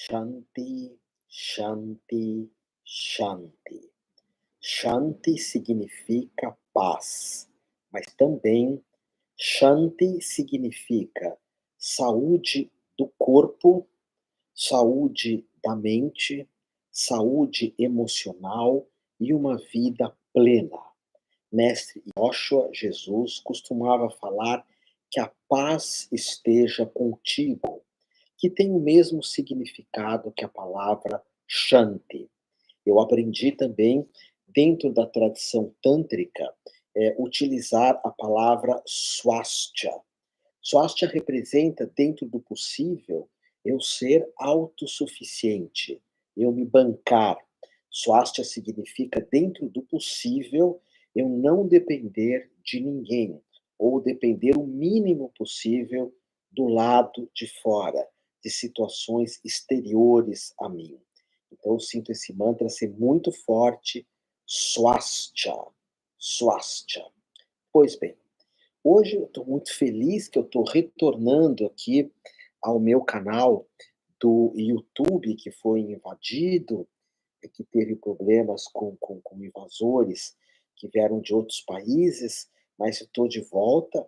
Shanti, Shanti, Shanti. Shanti significa paz, mas também Shanti significa saúde do corpo, saúde da mente, saúde emocional e uma vida plena. Mestre Yoshua, Jesus, costumava falar que a paz esteja contigo, que tem o mesmo significado que a palavra Shanti. Eu aprendi também, dentro da tradição tântrica, utilizar a palavra swastika. Swastika representa, dentro do possível, eu ser autossuficiente, eu me bancar. Swastika significa, dentro do possível, eu não depender de ninguém, ou depender o mínimo possível do lado de fora, de situações exteriores a mim. Então, eu sinto esse mantra ser muito forte, swastika, swastika. Pois bem, hoje eu estou muito feliz que eu estou retornando aqui ao meu canal do YouTube, que foi invadido, e que teve problemas com invasores que vieram de outros países, mas eu estou de volta.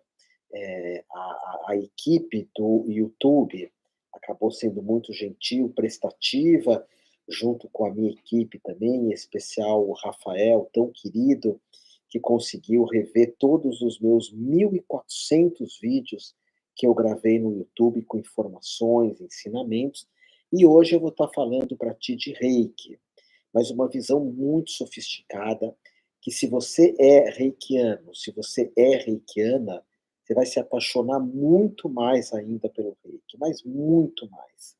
A equipe do YouTube acabou sendo muito gentil, prestativa, junto com a minha equipe também, em especial o Rafael, tão querido, que conseguiu rever todos os meus 1.400 vídeos que eu gravei no YouTube com informações, ensinamentos, e hoje eu vou estar falando para ti de Reiki, mas uma visão muito sofisticada, que se você é reikiano, se você é reikiana, você vai se apaixonar muito mais ainda pelo Reiki, mas muito mais.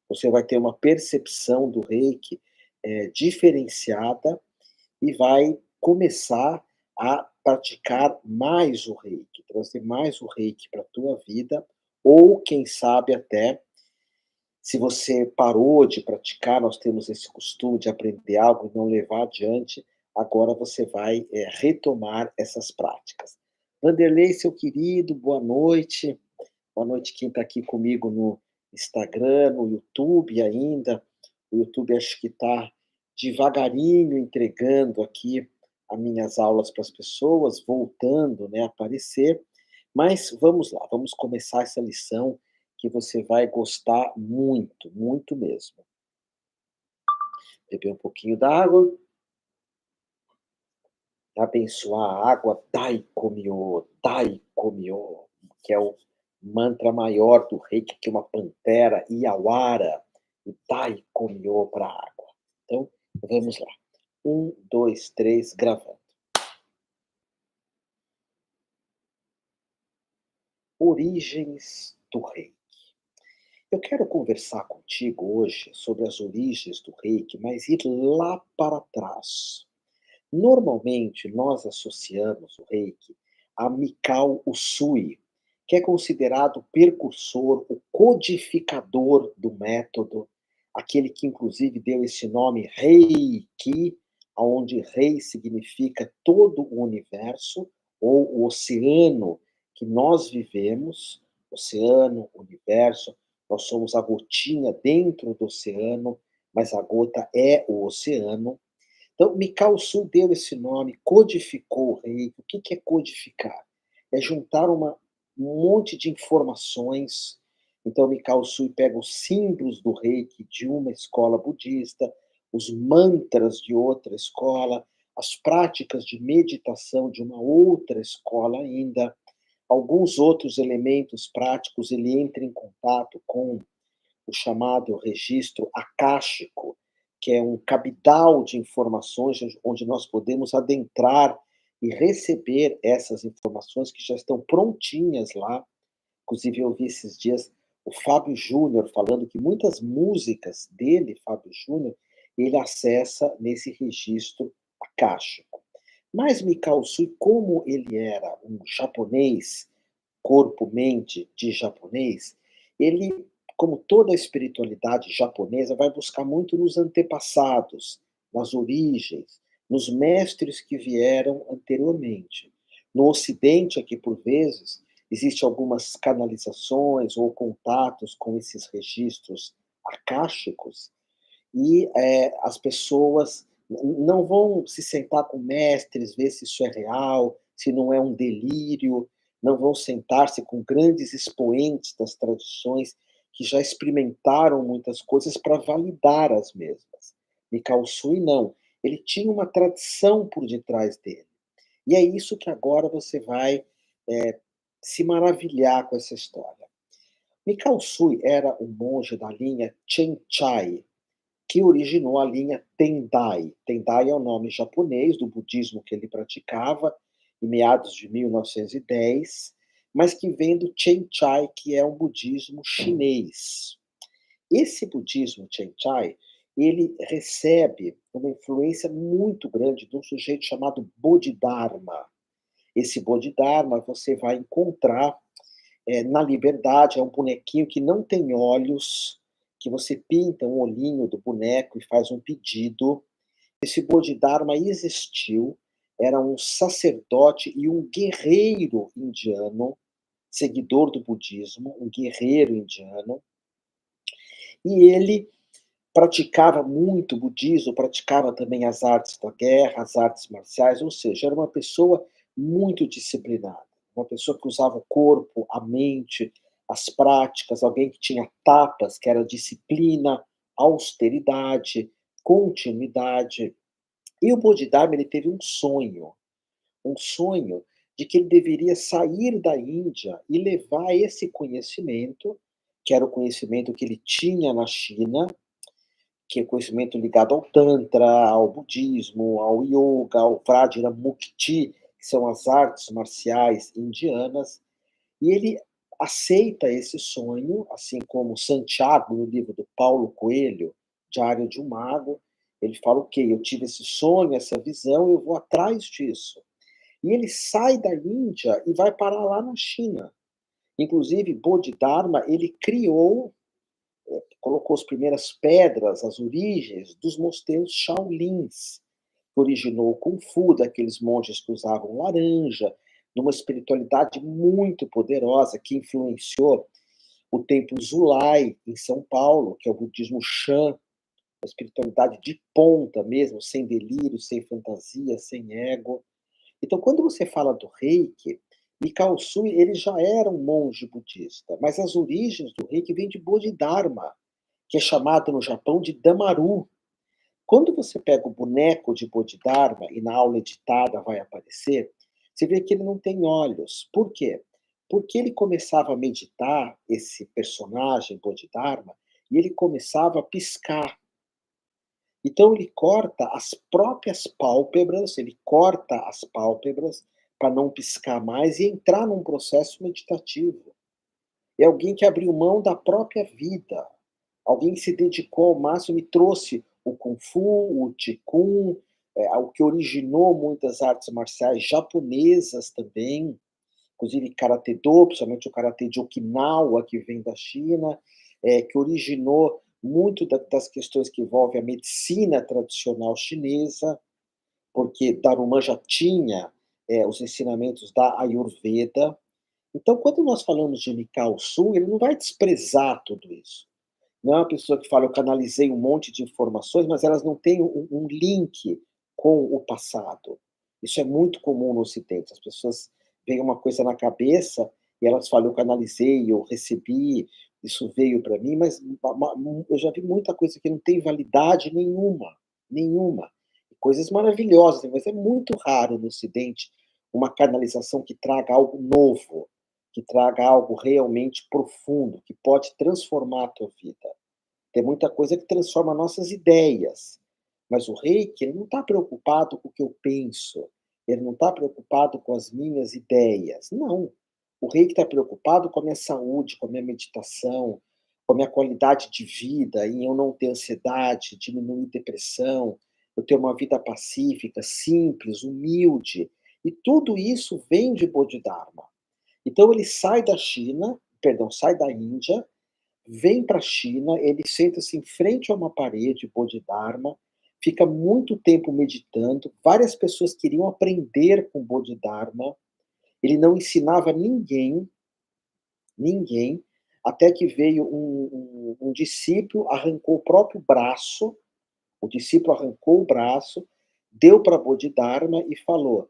Você vai ter uma percepção do Reiki diferenciada e vai começar a praticar mais o Reiki, trazer mais o Reiki para a tua vida, ou quem sabe até, se você parou de praticar, nós temos esse costume de aprender algo e não levar adiante, agora você vai retomar essas práticas. Vanderlei, seu querido, boa noite. Boa noite quem está aqui comigo no Instagram, no YouTube ainda. O YouTube acho que está devagarinho entregando aqui as minhas aulas para as pessoas, voltando, né, a aparecer. Mas vamos lá, vamos começar essa lição que você vai gostar muito, muito mesmo. Beber um pouquinho d'água, abençoar a água, Dai Komyo, que é o mantra maior do Reiki, que é uma pantera, Iawara, e Dai Komyo para a água. Então, vamos lá. 1, 2, 3, gravando. Origens do Reiki. Eu quero conversar contigo hoje sobre as origens do Reiki, mas ir lá para trás. Normalmente, nós associamos o Reiki a Mikao Usui, que é considerado o precursor, o codificador do método, aquele que inclusive deu esse nome Reiki, onde Rei significa todo o universo, ou o oceano que nós vivemos, oceano, universo, nós somos a gotinha dentro do oceano, mas a gota é o oceano. Então, Mikao Su deu esse nome, codificou o Reiki. O que que é codificar? É juntar um monte de informações. Então, Mikao Su pega os símbolos do Reiki de uma escola budista, os mantras de outra escola, as práticas de meditação de uma outra escola ainda, alguns outros elementos práticos, ele entra em contato com o chamado registro akáshico, que é um cabedal de informações onde nós podemos adentrar e receber essas informações que já estão prontinhas lá. Inclusive, eu vi esses dias o Fábio Júnior falando que muitas músicas dele, Fábio Júnior, ele acessa nesse registro akáshico. Mas Mikao Sui, como ele era um japonês, corpo-mente de japonês, ele, como toda a espiritualidade japonesa, vai buscar muito nos antepassados, nas origens, nos mestres que vieram anteriormente. No Ocidente, aqui por vezes, existem algumas canalizações ou contatos com esses registros akáshicos, e as pessoas não vão se sentar com mestres, ver se isso é real, se não é um delírio, não vão sentar-se com grandes expoentes das tradições que já experimentaram muitas coisas para validar as mesmas. Mikao Sui não, ele tinha uma tradição por detrás dele. E é isso que agora você vai se maravilhar com essa história. Mikao Sui era um monge da linha Chenchai, que originou a linha Tendai. Tendai é o nome japonês do budismo que ele praticava em meados de 1910, mas que vem do Chenchai, que é um budismo chinês. Esse budismo Chenchai, ele recebe uma influência muito grande de um sujeito chamado Bodhidharma. Esse Bodhidharma você vai encontrar na Liberdade, é um bonequinho que não tem olhos, que você pinta um olhinho do boneco e faz um pedido. Esse Bodhidharma existiu, era um sacerdote e um guerreiro indiano, seguidor do budismo, um guerreiro indiano, e ele praticava muito budismo, praticava também as artes da guerra, as artes marciais, ou seja, era uma pessoa muito disciplinada, uma pessoa que usava o corpo, a mente, as práticas, alguém que tinha tapas, que era disciplina, austeridade, continuidade. E o Bodhidharma ele teve um sonho de que ele deveria sair da Índia e levar esse conhecimento, que era o conhecimento que ele tinha na China, que é conhecimento ligado ao Tantra, ao budismo, ao yoga, ao Vajramukti, que são as artes marciais indianas, e ele aceita esse sonho, assim como Santiago, no livro do Paulo Coelho, Diário de um Mago, ele fala: ok, eu tive esse sonho, essa visão, eu vou atrás disso. E ele sai da Índia e vai parar lá na China. Inclusive, Bodhidharma, ele criou colocou as primeiras pedras, as origens dos mosteiros Shaolins, que originou o Kung Fu, daqueles monges que usavam laranja, numa espiritualidade muito poderosa que influenciou o templo Zulai, em São Paulo, que é o budismo Shan, uma espiritualidade de ponta mesmo, sem delírio, sem fantasia, sem ego. Então, quando você fala do Reiki, Mikao Sui, ele já era um monge budista, mas as origens do Reiki vêm de Bodhidharma, que é chamado no Japão de Damaru. Quando você pega o boneco de Bodhidharma, e na aula editada vai aparecer, você vê que ele não tem olhos. Por quê? Porque ele começava a meditar, esse personagem Bodhidharma, e ele começava a piscar. Então ele corta as próprias pálpebras, ele corta as pálpebras para não piscar mais e entrar num processo meditativo. É alguém que abriu mão da própria vida, alguém que se dedicou ao máximo e trouxe o Kung Fu, o Qigong, o que originou muitas artes marciais japonesas também, inclusive Karatê-do, principalmente o Karatê de Okinawa, que vem da China, que originou muito das questões que envolvem a medicina tradicional chinesa, porque Daruma já tinha os ensinamentos da Ayurveda. Então, quando nós falamos de Mikao Sui, ele não vai desprezar tudo isso. Não é uma pessoa que fala: "Eu canalizei um monte de informações", mas elas não têm um link com o passado. Isso é muito comum no Ocidente. As pessoas veem uma coisa na cabeça e elas falam: "Eu canalizei, eu recebi, isso veio para mim", mas eu já vi muita coisa que não tem validade nenhuma, nenhuma. Coisas maravilhosas, mas é muito raro no Ocidente uma canalização que traga algo novo, que traga algo realmente profundo, que pode transformar a tua vida. Tem muita coisa que transforma nossas ideias, mas o Reiki, ele não está preocupado com o que eu penso, ele não está preocupado com as minhas ideias, não. O Reiki está preocupado com a minha saúde, com a minha meditação, com a minha qualidade de vida, em eu não ter ansiedade, diminuir depressão, eu ter uma vida pacífica, simples, humilde, e tudo isso vem de Bodhidharma. Então ele sai da China, perdão, sai da Índia, vem para a China, ele senta-se em frente a uma parede, Bodhidharma, fica muito tempo meditando, várias pessoas queriam aprender com Bodhidharma, ele não ensinava ninguém, ninguém, até que veio um discípulo, arrancou o próprio braço, o discípulo arrancou o braço, deu para Bodhidharma e falou: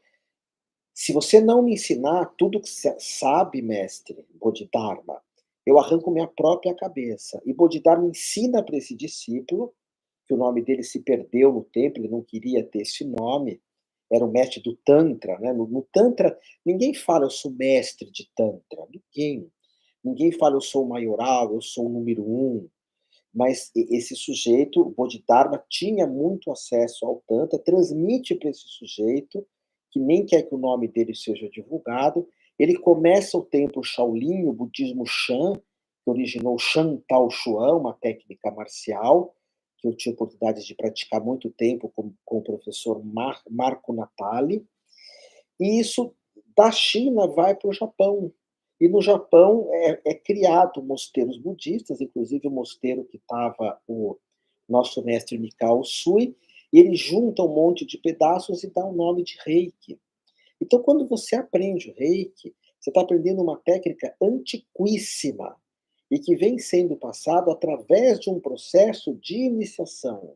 "Se você não me ensinar tudo que você sabe, mestre Bodhidharma, eu arranco minha própria cabeça". E Bodhidharma ensina para esse discípulo, que o nome dele se perdeu no tempo, ele não queria ter esse nome, era o mestre do Tantra, né? No Tantra, ninguém fala eu sou mestre de Tantra, ninguém. Ninguém fala eu sou o maioral, eu sou o número um. Mas esse sujeito, o Bodhidharma, tinha muito acesso ao Tantra, transmite para esse sujeito, que nem quer que o nome dele seja divulgado. Ele começa o templo Shaolin, o budismo Shan, que originou o Shan Tao Chuan, uma técnica marcial, que eu tinha oportunidade de praticar muito tempo com o professor Marco Natali. E isso da China vai para o Japão. E no Japão é criado mosteiros budistas, inclusive o mosteiro que estava o nosso mestre Mikao Usui, e ele junta um monte de pedaços e dá o nome de Reiki. Então, quando você aprende o Reiki, você está aprendendo uma técnica antiquíssima e que vem sendo passado através de um processo de iniciação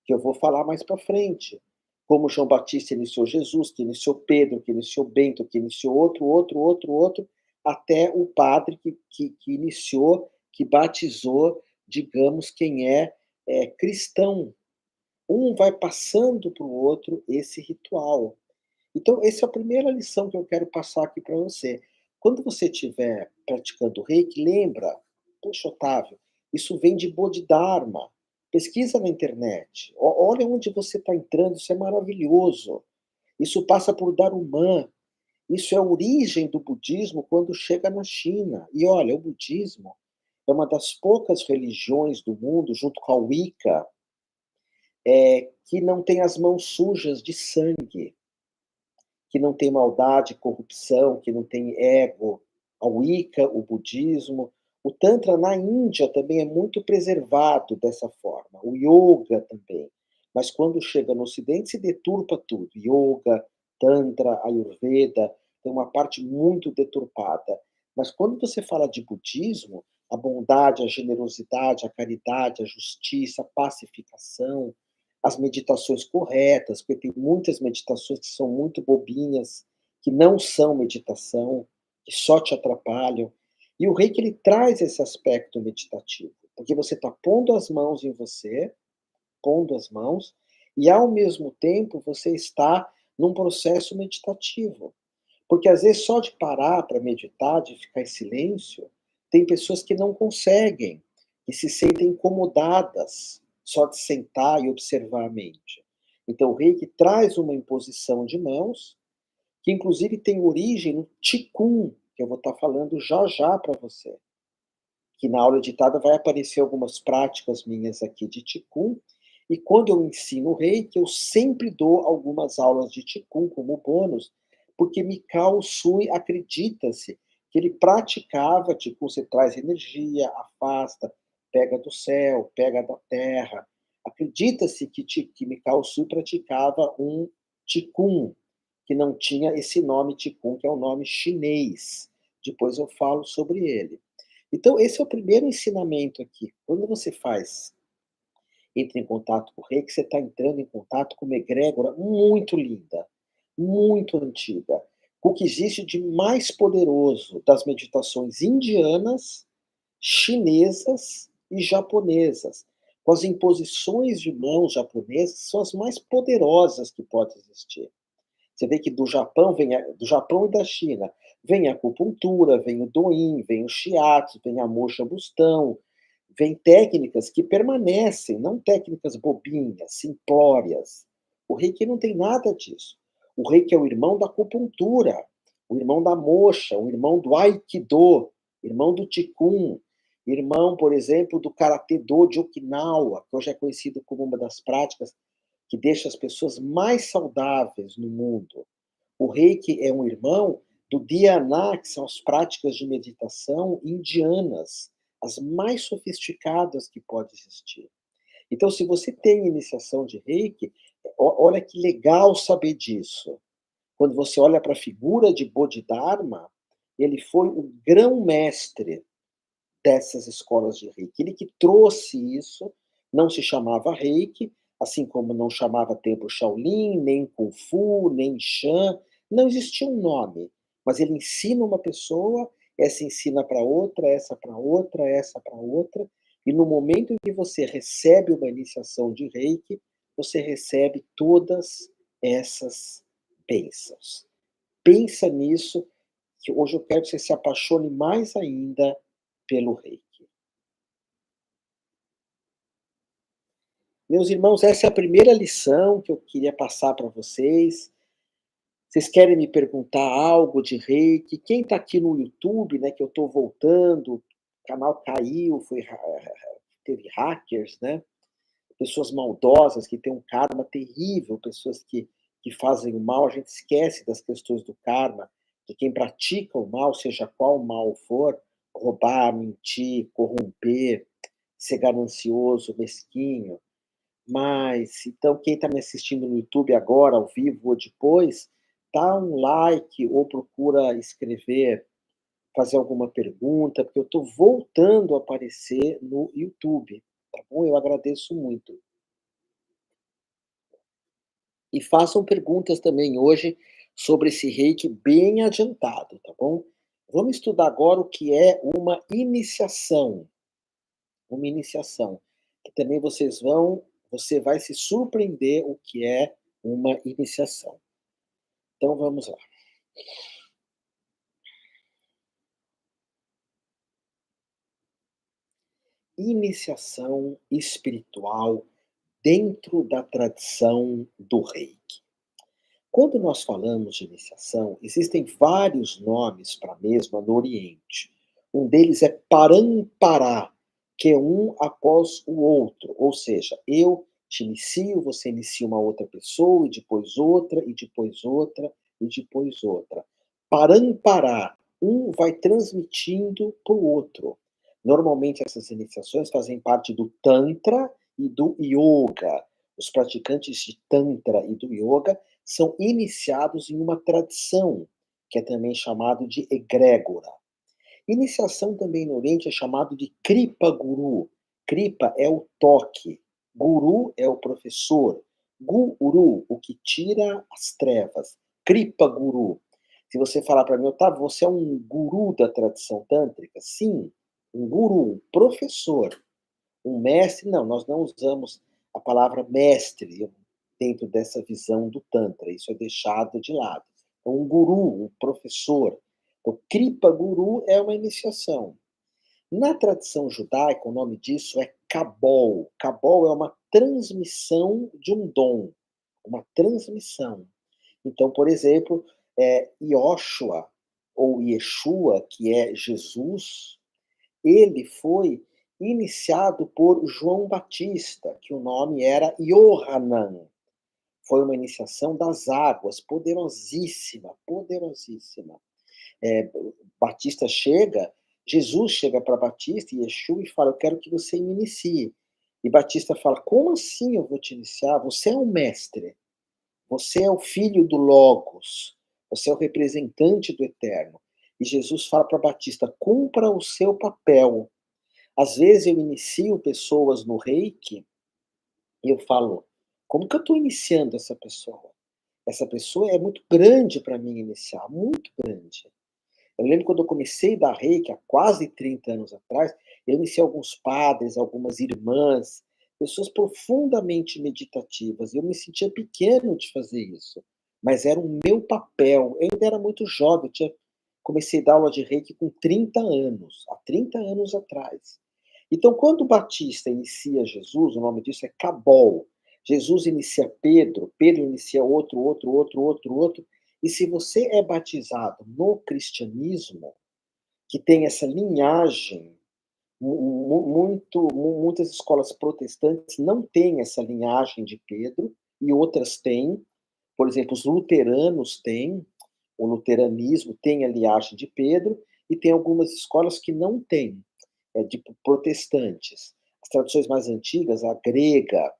que eu vou falar mais para frente. Como João Batista iniciou Jesus, que iniciou Pedro, que iniciou Bento, que iniciou outro, até o padre que iniciou, que batizou, digamos, quem é cristão. Um vai passando para o outro esse ritual. Então, essa é a primeira lição que eu quero passar aqui para você. Quando você estiver praticando reiki, lembra, poxa, Otávio, isso vem de Bodhidharma. Pesquisa na internet. Olha onde você está entrando, isso é maravilhoso. Isso passa por Darumã. Isso é a origem do budismo quando chega na China. E olha, o budismo é uma das poucas religiões do mundo, junto com a Wicca, que não tem as mãos sujas de sangue, que não tem maldade, corrupção, que não tem ego. A Wicca, o budismo, o Tantra na Índia também é muito preservado dessa forma, o Yoga também. Mas quando chega no Ocidente se deturpa tudo. Yoga, Tantra, Ayurveda, tem uma parte muito deturpada. Mas quando você fala de budismo, a bondade, a generosidade, a caridade, a justiça, a pacificação, as meditações corretas, porque tem muitas meditações que são muito bobinhas, que não são meditação, que só te atrapalham. E o Reiki ele traz esse aspecto meditativo, porque você está pondo as mãos em você, pondo as mãos, e ao mesmo tempo você está num processo meditativo. Porque às vezes só de parar para meditar, de ficar em silêncio, tem pessoas que não conseguem, e se sentem incomodadas só de sentar e observar a mente. Então o Reiki traz uma imposição de mãos, que inclusive tem origem no Qigong, que eu vou estar falando já já para você. Que na aula editada vai aparecer algumas práticas minhas aqui de Qigong, e quando eu ensino Reiki, eu sempre dou algumas aulas de Qigong como bônus, porque Mikao Usui acredita-se que ele praticava Qigong, você traz energia, afasta, pega do céu, pega da terra. Acredita-se que Mikao Usui praticava um Qigong, que não tinha esse nome Qigong, que é um nome chinês. Depois eu falo sobre ele. Então, esse é o primeiro ensinamento aqui. Quando você entra em contato com o reiki, você está entrando em contato com uma egrégora muito linda, muito antiga, com o que existe de mais poderoso das meditações indianas, chinesas e japonesas. Com as imposições de mãos japonesas, são as mais poderosas que pode existir. Você vê que do Japão do Japão e da China vem a acupuntura, vem o doin, vem o shiatsu, vem a moxa bustão, vem técnicas que permanecem, não técnicas bobinhas, simplórias. O Reiki não tem nada disso. O Reiki é o irmão da acupuntura, o irmão da moxa, o irmão do aikido, irmão do Qigong, irmão, por exemplo, do Karatê Do de Okinawa, que hoje é conhecido como uma das práticas que deixa as pessoas mais saudáveis no mundo. O Reiki é um irmão do Dhyana, que são as práticas de meditação indianas, as mais sofisticadas que pode existir. Então, se você tem iniciação de Reiki, olha que legal saber disso. Quando você olha para a figura de Bodhidharma, ele foi o grão-mestre dessas escolas de Reiki. Ele que trouxe isso, não se chamava Reiki, assim como não chamava Templo Shaolin, nem Kung Fu, nem Shan, não existia um nome, mas ele ensina uma pessoa, essa ensina para outra, essa para outra, essa para outra, e no momento em que você recebe uma iniciação de Reiki, você recebe todas essas bênçãos. Pensa nisso, que hoje eu quero que você se apaixone mais ainda pelo Reiki. Meus irmãos, essa é a primeira lição que eu queria passar para vocês. Vocês querem me perguntar algo de Reiki? Quem está aqui no YouTube, né, que eu estou voltando, o canal caiu, teve hackers, né? Pessoas maldosas que têm um karma terrível, pessoas que fazem o mal, a gente esquece das questões do karma, de quem pratica o mal, seja qual mal for, roubar, mentir, corromper, ser ganancioso, mesquinho. Mas, então, quem está me assistindo no YouTube agora, ao vivo ou depois, dá um like ou procura escrever, fazer alguma pergunta, porque eu estou voltando a aparecer no YouTube, tá bom? Eu agradeço muito. E façam perguntas também hoje sobre esse reiki bem adiantado, tá bom? Vamos estudar agora o que é uma iniciação. Uma iniciação. Que também você vai se surpreender o que é uma iniciação. Então vamos lá. Iniciação espiritual dentro da tradição do reiki. Quando nós falamos de iniciação, existem vários nomes para a mesma no Oriente. Um deles é Parampará, que é um após o outro, ou seja, eu te inicio, você inicia uma outra pessoa, e depois outra, e depois outra, e depois outra. Parampará, um vai transmitindo para o outro. Normalmente essas iniciações fazem parte do Tantra e do Yoga. Os praticantes de Tantra e do Yoga são iniciados em uma tradição, que é também chamado de egrégora. Iniciação também no Oriente é chamado de Kripa Guru. Kripa é o toque, Guru é o professor, Guru, o que tira as trevas, Kripa Guru. Se você falar para mim, Otávio, você é um guru da tradição tântrica? Sim, um guru, um professor. Um mestre, não, nós não usamos a palavra mestre dentro dessa visão do Tantra, isso é deixado de lado. Então, um guru, um professor. Então, Kripa Guru é uma iniciação. Na tradição judaica, o nome disso é Kabol. Kabol é uma transmissão de um dom, uma transmissão. Então, por exemplo, Yoshua, ou Yeshua, que é Jesus, ele foi iniciado por João Batista, que o nome era Yohanan. Foi uma iniciação das águas, poderosíssima, poderosíssima. É, Batista chega, Jesus chega para Batista e Yeshua e fala: Eu quero que você me inicie. E Batista fala: Como assim eu vou te iniciar? Você é um mestre, você é o filho do Logos, você é o representante do Eterno. E Jesus fala para Batista: Cumpra o seu papel. Às vezes eu inicio pessoas no reiki e eu falo: como que eu estou iniciando essa pessoa? Essa pessoa é muito grande para mim iniciar, muito grande. Eu lembro quando eu comecei a dar reiki, há quase 30 anos atrás, eu iniciei alguns padres, algumas irmãs, pessoas profundamente meditativas. Eu me sentia pequeno de fazer isso, mas era o meu papel. Eu ainda era muito jovem, comecei a dar aula de reiki com 30 anos, há 30 anos atrás. Então, quando o Batista inicia Jesus, o nome disso é Cabol. Jesus inicia Pedro, Pedro inicia outro, outro, outro, outro, outro. E se você é batizado no cristianismo, que tem essa linhagem, muitas escolas protestantes não têm essa linhagem de Pedro, e outras têm. Por exemplo, os luteranos têm, o luteranismo tem a linhagem de Pedro, e tem algumas escolas que não têm, de protestantes. As tradições mais antigas, a grega,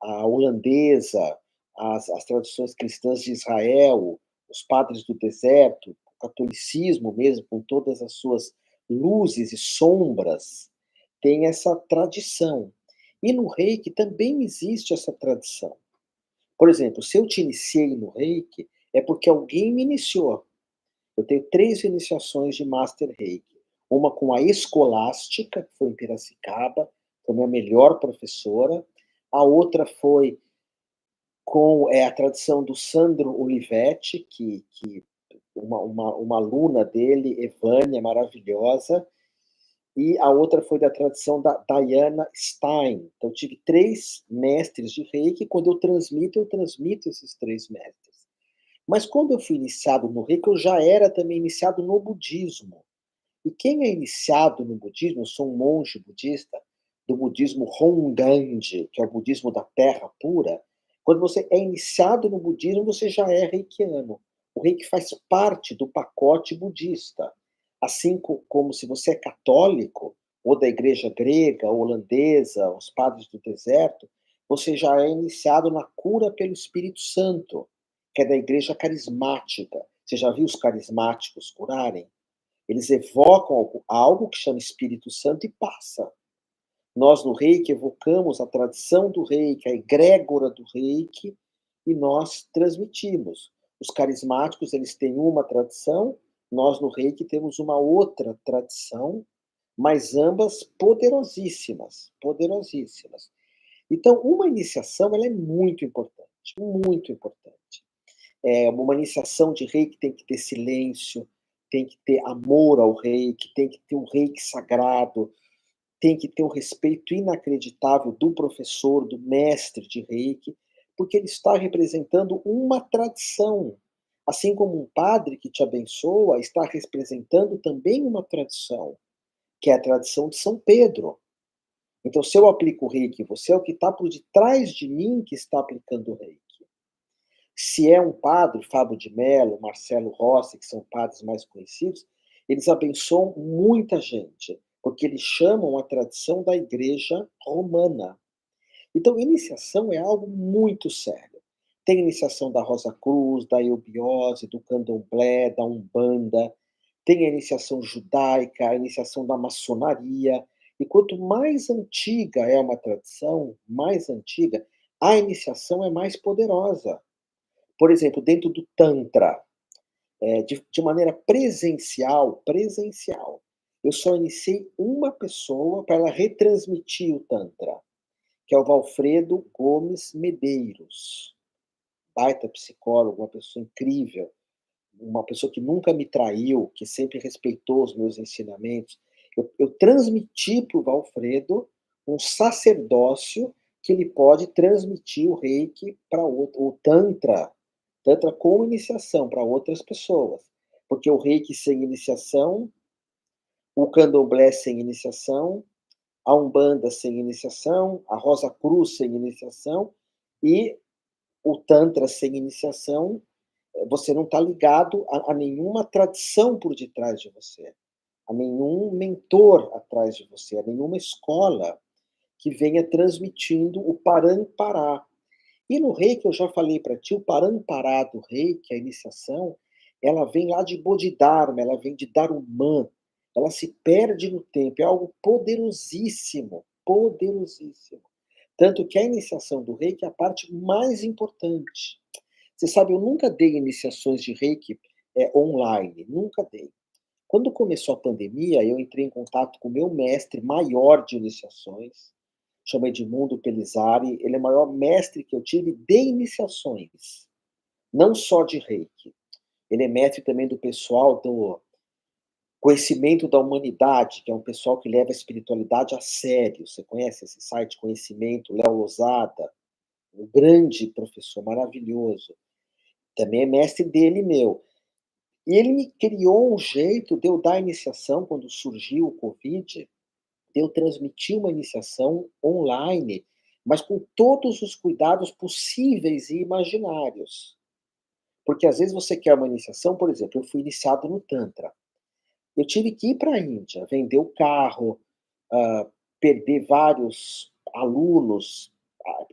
a holandesa, as tradições cristãs de Israel, os padres do deserto, o catolicismo mesmo, com todas as suas luzes e sombras, tem essa tradição. E no Reiki também existe essa tradição. Por exemplo, se eu te iniciei no Reiki, é porque alguém me iniciou. Eu tenho 3 iniciações de Master Reiki. Uma com a Escolástica, que foi em Piracicaba, foi minha melhor professora. A outra foi com a tradição do Sandro Olivetti, que uma aluna dele, Evânia, maravilhosa, e a outra foi da tradição da Diana Stein. Então, eu tive 3 mestres de Reiki, e quando eu transmito esses 3 mestres. Mas quando eu fui iniciado no Reiki, eu já era também iniciado no budismo. E quem é iniciado no budismo, eu sou um monge budista, do budismo Hongande, que é o budismo da terra pura. Quando você é iniciado no budismo, você já é reikiano. O reiki faz parte do pacote budista. Assim como se você é católico, ou da igreja grega, holandesa, os padres do deserto, você já é iniciado na cura pelo Espírito Santo, que é da igreja carismática. Você já viu os carismáticos curarem? Eles evocam algo que chama Espírito Santo e passa. Nós no Reiki evocamos a tradição do Reiki, a egrégora do Reiki, e nós transmitimos. Os carismáticos, eles têm uma tradição, nós no Reiki temos uma outra tradição, mas ambas poderosíssimas, poderosíssimas. Então, uma iniciação, ela é muito importante, muito importante. Uma iniciação de reiki tem que ter silêncio, tem que ter amor ao reiki, tem que ter um reiki sagrado, tem que ter um respeito inacreditável do professor, do mestre de reiki, porque ele está representando uma tradição. Assim como um padre que te abençoa está representando também uma tradição, que é a tradição de São Pedro. Então, se eu aplico o reiki, você é o que está por detrás de mim que está aplicando o reiki. Se é um padre, Fábio de Mello, Marcelo Rossi, que são padres mais conhecidos, eles abençoam muita gente, porque eles chamam a tradição da igreja romana. Então, iniciação é algo muito sério. Tem iniciação da Rosa Cruz, da Eubiose, do Candomblé, da Umbanda, tem a iniciação judaica, a iniciação da maçonaria. E quanto mais antiga é uma tradição, mais antiga, a iniciação é mais poderosa. Por exemplo, dentro do Tantra, de maneira presencial, eu só iniciei uma pessoa para ela retransmitir o Tantra, que é o Valfredo Gomes Medeiros. Baita psicólogo, uma pessoa incrível, uma pessoa que nunca me traiu, que sempre respeitou os meus ensinamentos. Eu transmiti para o Valfredo um sacerdócio que ele pode transmitir o reiki para outro, o Tantra, Tantra com iniciação para outras pessoas. Porque o reiki sem iniciação, o candomblé sem iniciação, a umbanda sem iniciação, a Rosa Cruz sem iniciação e o Tantra sem iniciação, você não está ligado a nenhuma tradição por detrás de você, a nenhum mentor atrás de você, a nenhuma escola que venha transmitindo o Parampará. E no reiki, eu já falei para ti, o Parampará do reiki, a iniciação, ela vem lá de Bodhidharma, ela vem de Darumã, ela se perde no tempo, é algo poderosíssimo, poderosíssimo. Tanto que a iniciação do reiki é a parte mais importante. Você sabe, eu nunca dei iniciações de reiki online, nunca dei. Quando começou a pandemia, eu entrei em contato com o meu mestre maior de iniciações, chama Edmundo Pelizari. Ele é o maior mestre que eu tive de iniciações, não só de reiki. Ele é mestre também do pessoal do Conhecimento da Humanidade, que é um pessoal que leva a espiritualidade a sério. Você conhece esse site Conhecimento, Léo Losada? Um grande professor, maravilhoso. Também é mestre dele e meu. E ele me criou um jeito de eu dar iniciação quando surgiu o Covid, de eu transmitir uma iniciação online, mas com todos os cuidados possíveis e imaginários. Porque às vezes você quer uma iniciação, por exemplo, eu fui iniciado no Tantra. Eu tive que ir para a Índia, vender o carro, ah, perder vários alunos,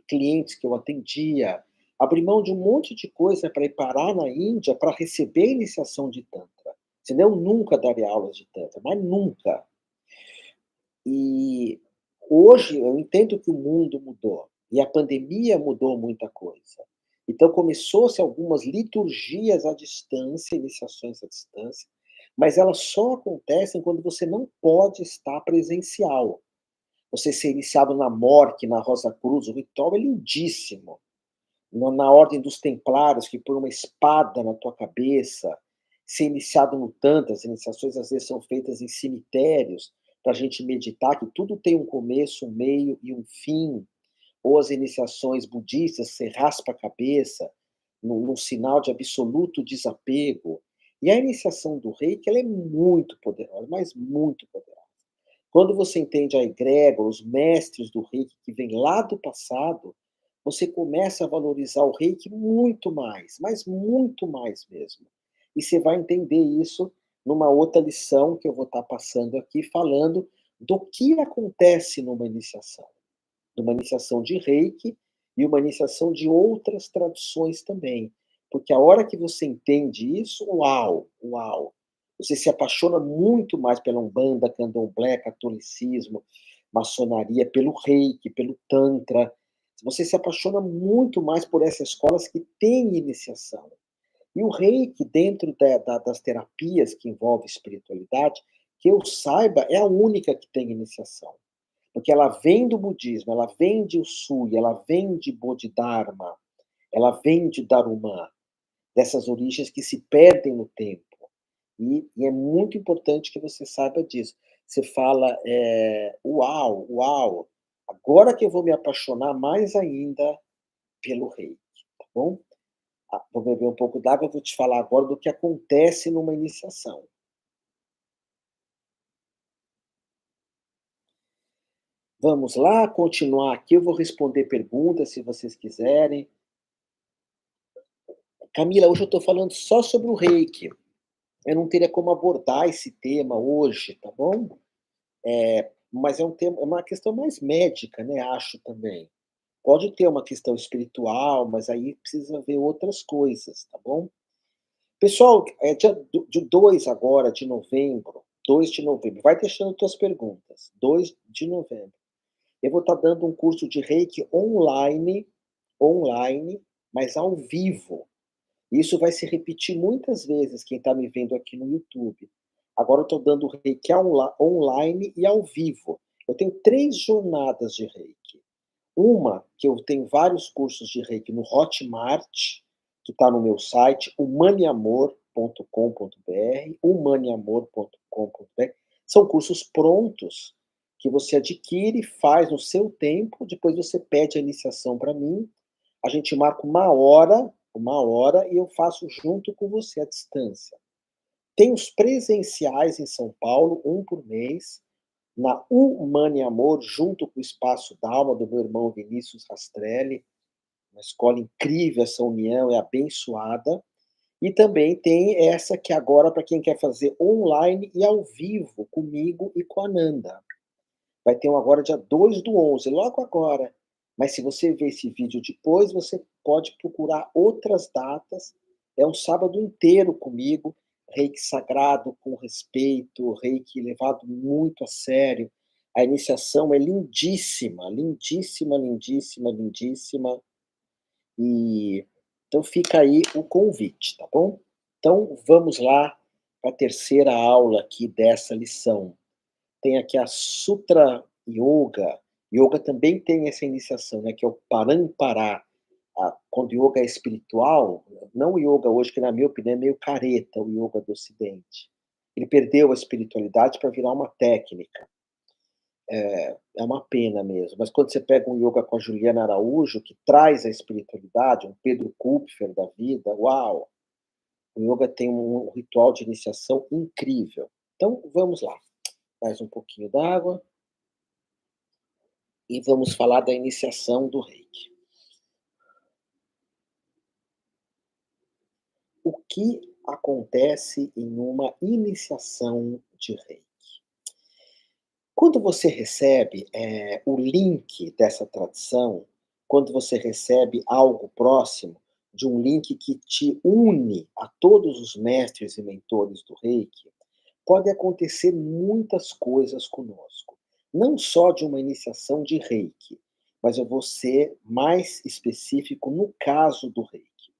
clientes que eu atendia, abrir mão de um monte de coisa para ir parar na Índia para receber a iniciação de Tantra. Senão eu nunca daria aulas de tantra, mas nunca. E hoje eu entendo que o mundo mudou, e a pandemia mudou muita coisa. Então começou-se algumas liturgias à distância, iniciações à distância, mas elas só acontecem quando você não pode estar presencial. Você ser iniciado na Morque, na Rosa Cruz, o ritual é lindíssimo. Na ordem dos templários, que põe uma espada na tua cabeça, ser iniciado no Tantra, as iniciações às vezes são feitas em cemitérios, para a gente meditar que tudo tem um começo, um meio e um fim, ou as iniciações budistas, você raspa a cabeça, num sinal de absoluto desapego. E a iniciação do Reiki, ela é muito poderosa, mas muito poderosa. Quando você entende a egrégora, os mestres do Reiki que vêm lá do passado, você começa a valorizar o Reiki muito mais, mas muito mais mesmo. E você vai entender isso numa outra lição que eu vou estar passando aqui, falando do que acontece numa iniciação de Reiki e uma iniciação de outras tradições também. Porque a hora que você entende isso, uau, uau! Você se apaixona muito mais pela Umbanda, Candomblé, catolicismo, maçonaria, pelo Reiki, pelo Tantra. Você se apaixona muito mais por essas escolas que têm iniciação. E o Reiki, dentro das terapias que envolvem espiritualidade, que eu saiba, é a única que tem iniciação. Porque ela vem do budismo, ela vem de Usui, ela vem de Bodhidharma, ela vem de Daruma, dessas origens que se perdem no tempo. E é muito importante que você saiba disso. Você fala, uau, uau, agora que eu vou me apaixonar mais ainda pelo Reiki, tá bom? Ah, vou beber um pouco d'água, eu vou te falar agora do que acontece numa iniciação. Vamos lá, continuar aqui, eu vou responder perguntas se vocês quiserem. Camila, hoje eu estou falando só sobre o Reiki. Eu não teria como abordar esse tema hoje, tá bom? Mas é um tema, é uma questão mais médica, né, acho também. Pode ter uma questão espiritual, mas aí precisa ver outras coisas, tá bom? Pessoal, é dia de 2 agora de novembro, 2 de novembro, vai deixando tuas perguntas, 2 de novembro. Eu vou estar dando um curso de Reiki online, mas ao vivo. Isso vai se repetir muitas vezes, quem está me vendo aqui no YouTube. Agora eu estou dando Reiki online e ao vivo. Eu tenho 3 jornadas de Reiki. Uma, que eu tenho vários cursos de Reiki no Hotmart, que está no meu site, humaniamor.com.br, humaniamor.com.br. São cursos prontos que você adquire, faz no seu tempo, depois você pede a iniciação para mim, a gente marca uma hora e eu faço junto com você à distância. Tem os presenciais em São Paulo, um por mês, na Humane Amor, junto com o Espaço da Alma do meu irmão Vinícius Rastrelli, uma escola incrível, essa união é abençoada. E também tem essa que agora, para quem quer fazer online e ao vivo, comigo e com a Nanda. Vai ter um agora dia 2/11, logo agora. Mas se você ver esse vídeo depois, você pode procurar outras datas. É um sábado inteiro comigo, Reiki sagrado, com respeito, Reiki levado muito a sério. A iniciação é lindíssima, lindíssima, lindíssima, lindíssima. E então fica aí o convite, tá bom? Então vamos lá para a terceira aula aqui dessa lição. Tem aqui a Sutra Yoga. Yoga também tem essa iniciação, né, que é o Parampará. Quando o yoga é espiritual, não o yoga hoje, que na minha opinião é meio careta, o yoga do ocidente. Ele perdeu a espiritualidade para virar uma técnica. É uma pena mesmo. Mas quando você pega um yoga com a Juliana Araújo, que traz a espiritualidade, um Pedro Kupfer da vida, uau! O yoga tem um ritual de iniciação incrível. Então, vamos lá. Mais um pouquinho d'água. E vamos falar da iniciação do Reiki. O que acontece em uma iniciação de Reiki? Quando você recebe, o link dessa tradição, quando você recebe algo próximo, de um link que te une a todos os mestres e mentores do Reiki, pode acontecer muitas coisas conosco. Não só de uma iniciação de Reiki, mas eu vou ser mais específico no caso do Reiki.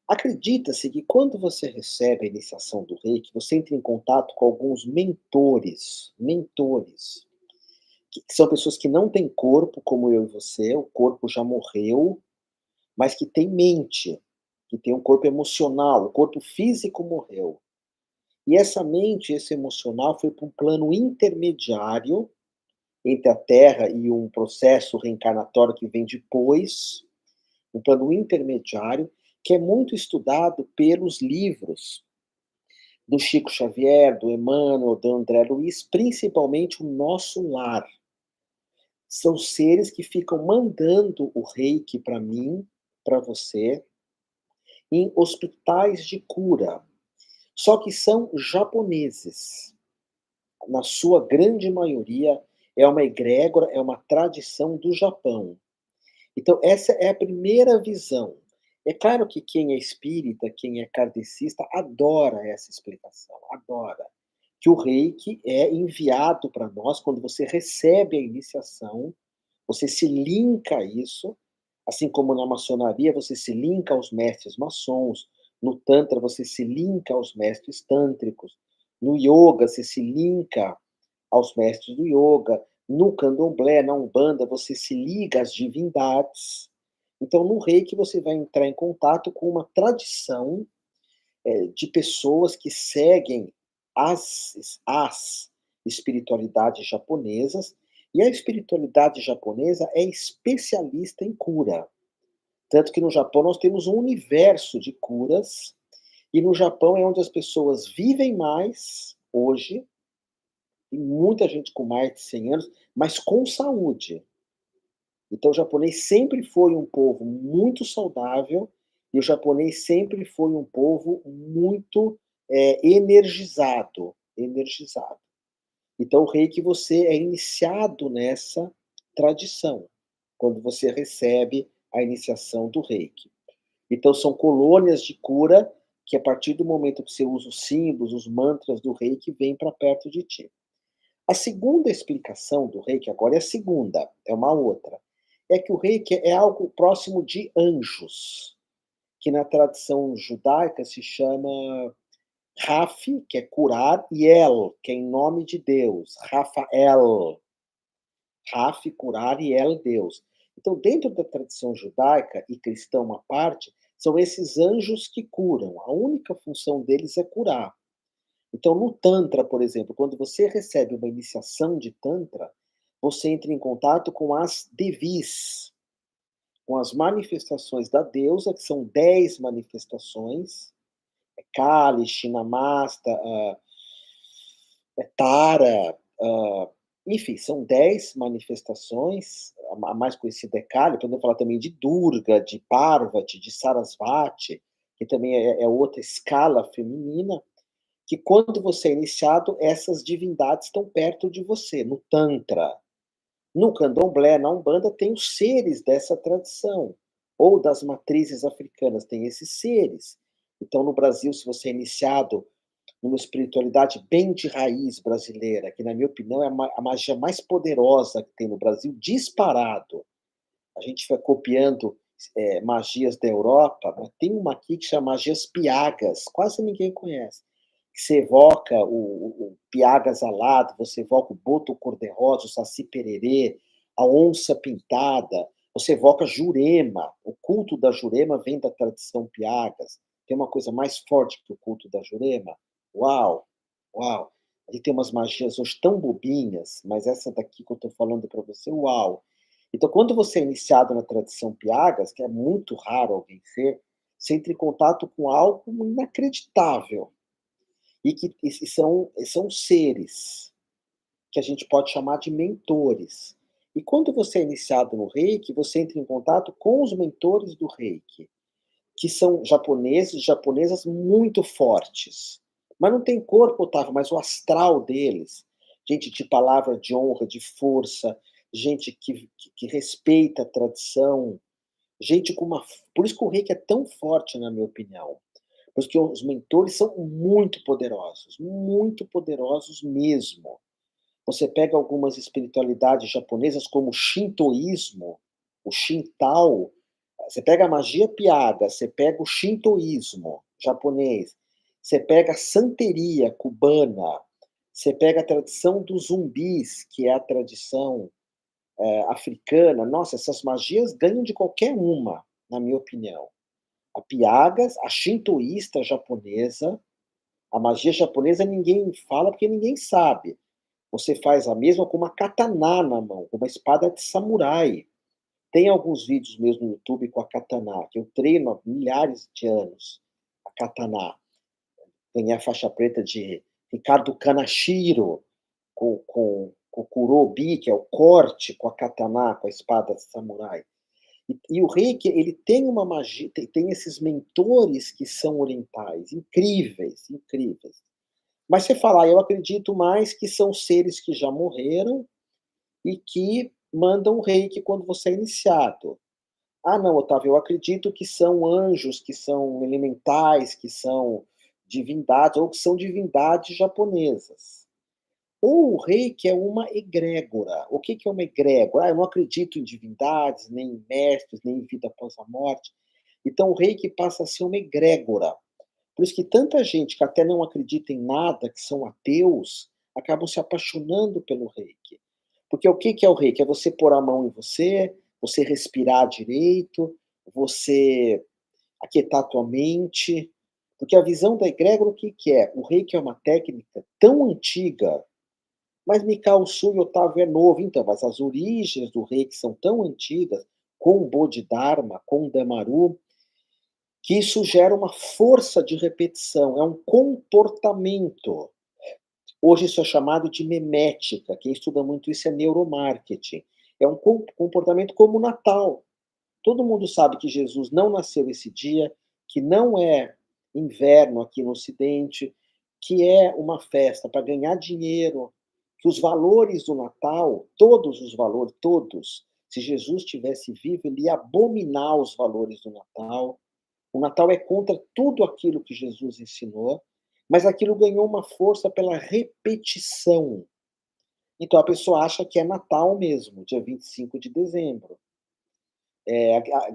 Acredita-se que quando você recebe a iniciação do Reiki, você entra em contato com alguns mentores, que são pessoas que não têm corpo, como eu e você, o corpo já morreu, mas que tem mente, que tem um corpo emocional, o corpo físico morreu. E essa mente, esse emocional, foi para um plano intermediário entre a Terra e um processo reencarnatório que vem depois, um plano intermediário, que é muito estudado pelos livros do Chico Xavier, do Emmanuel, do André Luiz, principalmente o Nosso Lar. São seres que ficam mandando o reiki para mim, para você, em hospitais de cura. Só que são japoneses. Na sua grande maioria, é uma egrégora, é uma tradição do Japão. Então, essa é a primeira visão. É claro que quem é espírita, quem é kardecista, adora essa explicação, adora. Que o reiki é enviado para nós quando você recebe a iniciação, você se linka a isso, assim como na maçonaria você se linka aos mestres maçons, no tantra você se linka aos mestres tântricos, no yoga você se linka aos mestres do yoga, no candomblé, na umbanda você se liga às divindades. Então no reiki você vai entrar em contato com uma tradição de pessoas que seguem as espiritualidades japonesas, e a espiritualidade japonesa é especialista em cura. Tanto que no Japão nós temos um universo de curas, e no Japão é onde as pessoas vivem mais hoje, tem muita gente com mais de 100 anos, mas com saúde. Então o japonês sempre foi um povo muito saudável, e o japonês sempre foi um povo muito, energizado, energizado. Então o reiki você é iniciado nessa tradição, quando você recebe a iniciação do reiki. Então são colônias de cura que a partir do momento que você usa os símbolos, os mantras do reiki, vem para perto de ti. A segunda explicação do reiki, agora é a segunda, é uma outra, é que o reiki é algo próximo de anjos, que na tradição judaica se chama Raf, que é curar, e El, que é em nome de Deus, Rafael. Raf, curar, e El, Deus. Então, dentro da tradição judaica e cristã, uma parte, são esses anjos que curam. A única função deles é curar. Então, no Tantra, por exemplo, quando você recebe uma iniciação de Tantra, você entra em contato com as Devis, com as manifestações da deusa, que são 10 manifestações, Kali, Shinamasta, Tara, enfim, são 10 manifestações, a mais conhecida é Kali, podemos falar também de Durga, de Parvati, de Sarasvati, que também é outra escala feminina, que quando você é iniciado, essas divindades estão perto de você, no Tantra. No Candomblé, na Umbanda, tem os seres dessa tradição, ou das matrizes africanas, tem esses seres. Então, no Brasil, se você é iniciado numa espiritualidade bem de raiz brasileira, que, na minha opinião, é a magia mais poderosa que tem no Brasil, disparado. A gente vai copiando magias da Europa, mas tem uma aqui que chama magias piagas, quase ninguém conhece. Você evoca o piagas alado, você evoca o boto cor-de-rosa, o saci pererê, a onça pintada, você evoca Jurema. O culto da Jurema vem da tradição piagas. Tem uma coisa mais forte que o culto da Jurema? Uau! Uau! A gente tem umas magias hoje tão bobinhas, mas essa daqui que eu estou falando para você, uau! Então, quando você é iniciado na tradição piagas, que é muito raro alguém ser, você entra em contato com algo inacreditável. E que são seres que a gente pode chamar de mentores. E quando você é iniciado no Reiki, você entra em contato com os mentores do Reiki, que são japoneses, japonesas muito fortes. Mas não tem corpo, Otávio, mas o astral deles. Gente de palavra de honra, de força, gente que respeita a tradição. Gente com uma por isso que o reiki é tão forte, na minha opinião. Porque os mentores são muito poderosos mesmo. Você pega algumas espiritualidades japonesas, como o shintoísmo, o Shintao, você pega a magia piada, você pega o shintoísmo japonês, você pega a santeria cubana, você pega a tradição dos zumbis, que é a tradição, africana. Nossa, essas magias ganham de qualquer uma, na minha opinião. A Piagas, a shintoísta japonesa, a magia japonesa ninguém fala, porque ninguém sabe. Você faz a mesma com uma katana na mão, com uma espada de samurai. Tem alguns vídeos meus no YouTube com a katana, que eu treino há milhares de anos, a katana. Ganhei a faixa preta de Ricardo Kanashiro, com o kurobi, que é o corte com a katana, com a espada de samurai. E o reiki, ele tem uma magia, tem esses mentores que são orientais, incríveis, incríveis. Mas você fala: "Ah, eu acredito mais que são seres que já morreram e que mandam o reiki quando você é iniciado". "Ah, não, Otávio, eu acredito que são anjos, que são elementais, que são divindades, ou que são divindades japonesas". Ou o reiki é uma egrégora. O que que é uma egrégora? "Ah, eu não acredito em divindades, nem em mestres, nem em vida após a morte". Então o reiki passa a ser uma egrégora. Por isso que tanta gente que até não acredita em nada, que são ateus, acabam se apaixonando pelo reiki. Porque o que que é o reiki? É você pôr a mão em você, você respirar direito, você aquietar a tua mente. Porque a visão da egrégora, o que que é? O reiki é uma técnica tão antiga, mas Mikao Sui e Otávio é novo. Então, mas as origens do reiki são tão antigas, com o Bodhidharma, com o Damaru, que isso gera uma força de repetição, é um comportamento. Hoje isso é chamado de memética, quem estuda muito isso é neuromarketing. É um comportamento como o Natal. Todo mundo sabe que Jesus não nasceu esse dia, que não é inverno aqui no Ocidente, que é uma festa para ganhar dinheiro, que os valores do Natal, todos os valores, todos, se Jesus estivesse vivo, ele ia abominar os valores do Natal. O Natal é contra tudo aquilo que Jesus ensinou, mas aquilo ganhou uma força pela repetição. Então a pessoa acha que é Natal mesmo, dia 25 de dezembro.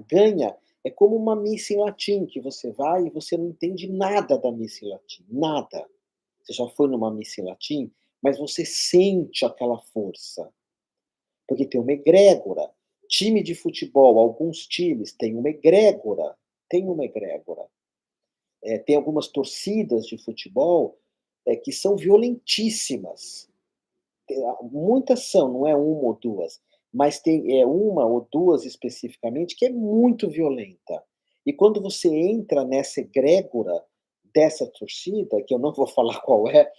Ganha, é como uma missa em latim, que você vai e você não entende nada da missa em latim, nada. Você já foi numa missa em latim, mas você sente aquela força, porque tem uma egrégora. Time de futebol, alguns times têm uma egrégora, tem uma egrégora. Tem algumas torcidas de futebol, que são violentíssimas. Muitas são, não é uma ou duas, mas tem uma ou duas especificamente que é muito violenta. E quando você entra nessa egrégora dessa torcida, que eu não vou falar qual é,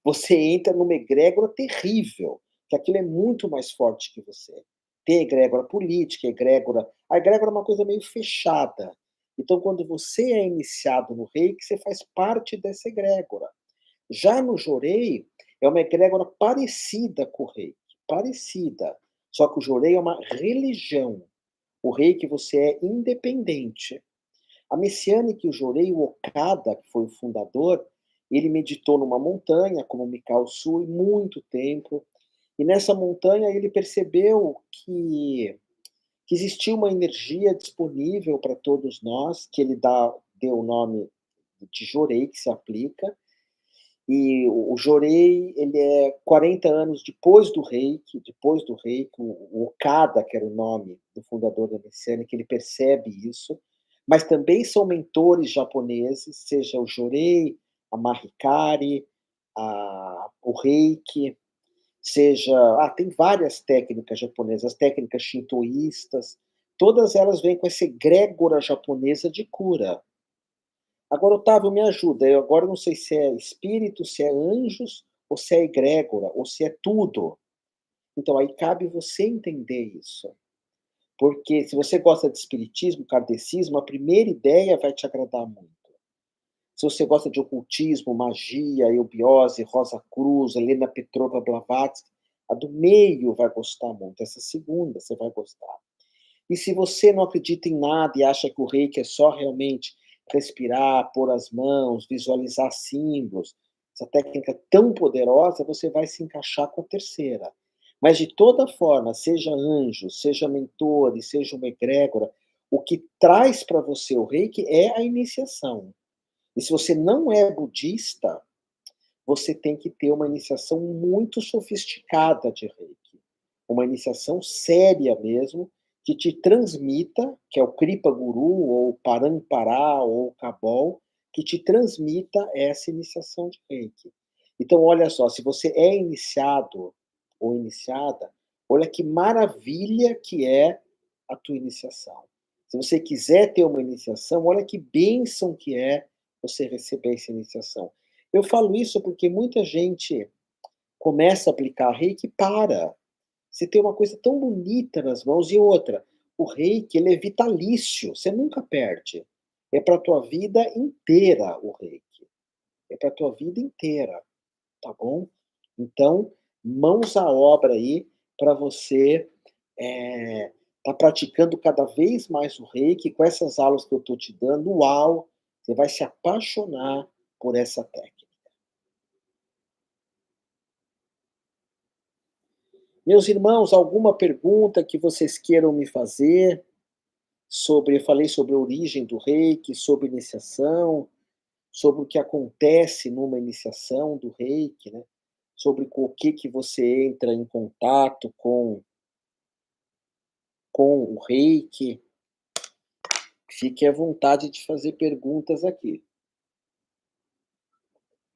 você entra numa egrégora terrível, que aquilo é muito mais forte que você. Tem egrégora política, egrégora a egrégora é uma coisa meio fechada. Então quando você é iniciado no reiki, você faz parte dessa egrégora. Já no Jorei, é uma egrégora parecida com o reiki, parecida, só que o Jorei é uma religião. O reiki você é independente. A Messiânica e o Jorei, o Okada, que foi o fundador, ele meditou numa montanha, como Mikao Sui, muito tempo. E nessa montanha ele percebeu que existia uma energia disponível para todos nós, que ele deu o nome de Jorei, que se aplica. E o Jorei, ele é 40 anos depois do Reiki, o Okada, que era o nome do fundador da Messiânica, ele percebe isso, mas também são mentores japoneses, seja o Jorei, a Mahikari, o Reiki, seja tem várias técnicas japonesas, as técnicas shintoístas, todas elas vêm com essa egrégora japonesa de cura. Agora, Otávio, me ajuda. Eu agora não sei se é espírito, se é anjos, ou se é egrégora, ou se é tudo. Então, aí cabe você entender isso. Porque se você gosta de espiritismo, kardecismo, a primeira ideia vai te agradar muito. Se você gosta de ocultismo, magia, eubiose, Rosa Cruz, Helena Petrova Blavatsky, a do meio vai gostar muito. Essa segunda você vai gostar. E se você não acredita em nada e acha que o reiki é só realmente respirar, pôr as mãos, visualizar símbolos, essa técnica tão poderosa, você vai se encaixar com a terceira. Mas de toda forma, seja anjo, seja mentor e seja uma egrégora, o que traz para você o reiki é a iniciação. E se você não é budista, você tem que ter uma iniciação muito sofisticada de reiki. Uma iniciação séria mesmo, que te transmita, que é o Kripa Guru, ou o Parampará, ou o Kabul, que te transmita essa iniciação de reiki. Então, olha só, se você é iniciado ou iniciada, olha que maravilha que é a tua iniciação. Se você quiser ter uma iniciação, olha que bênção que é você receber essa iniciação. Eu falo isso porque muita gente começa a aplicar reiki e para. Você tem uma coisa tão bonita nas mãos e outra, o reiki ele é vitalício, você nunca perde. É para a tua vida inteira o reiki. É para a tua vida inteira, tá bom? Então, mãos à obra aí para você, tá praticando cada vez mais o reiki com essas aulas que eu estou te dando, uau, você vai se apaixonar por essa técnica. Meus irmãos, alguma pergunta que vocês queiram me fazer sobre, eu falei sobre a origem do reiki, sobre iniciação, sobre o que acontece numa iniciação do reiki, né? Sobre com o que você entra em contato com o reiki. Fique à vontade de fazer perguntas aqui.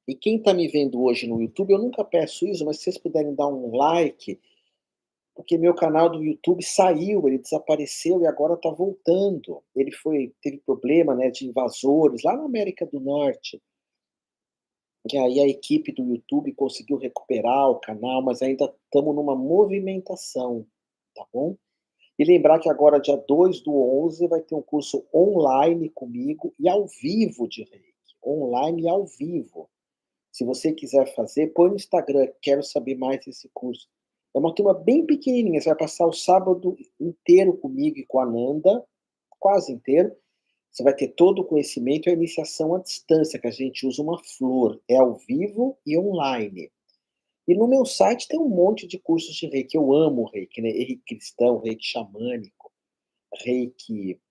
E quem está me vendo hoje no YouTube, eu nunca peço isso, mas se vocês puderem dar um like, porque meu canal do YouTube saiu, ele desapareceu e agora está voltando. Ele teve problema, né, de invasores lá na América do Norte. E aí a equipe do YouTube conseguiu recuperar o canal, mas ainda estamos numa movimentação, tá bom? E lembrar que agora, dia 2/11, vai ter um curso online comigo e ao vivo de reiki. Online e ao vivo. Se você quiser fazer, põe no Instagram, quero saber mais desse curso. É uma turma bem pequenininha, você vai passar o sábado inteiro comigo e com a Nanda, quase inteiro. Você vai ter todo o conhecimento e a iniciação à distância, que a gente usa uma flor. É ao vivo e online. E no meu site tem um monte de cursos de reiki. Eu amo reiki, né? Reiki cristão, reiki xamânico, reiki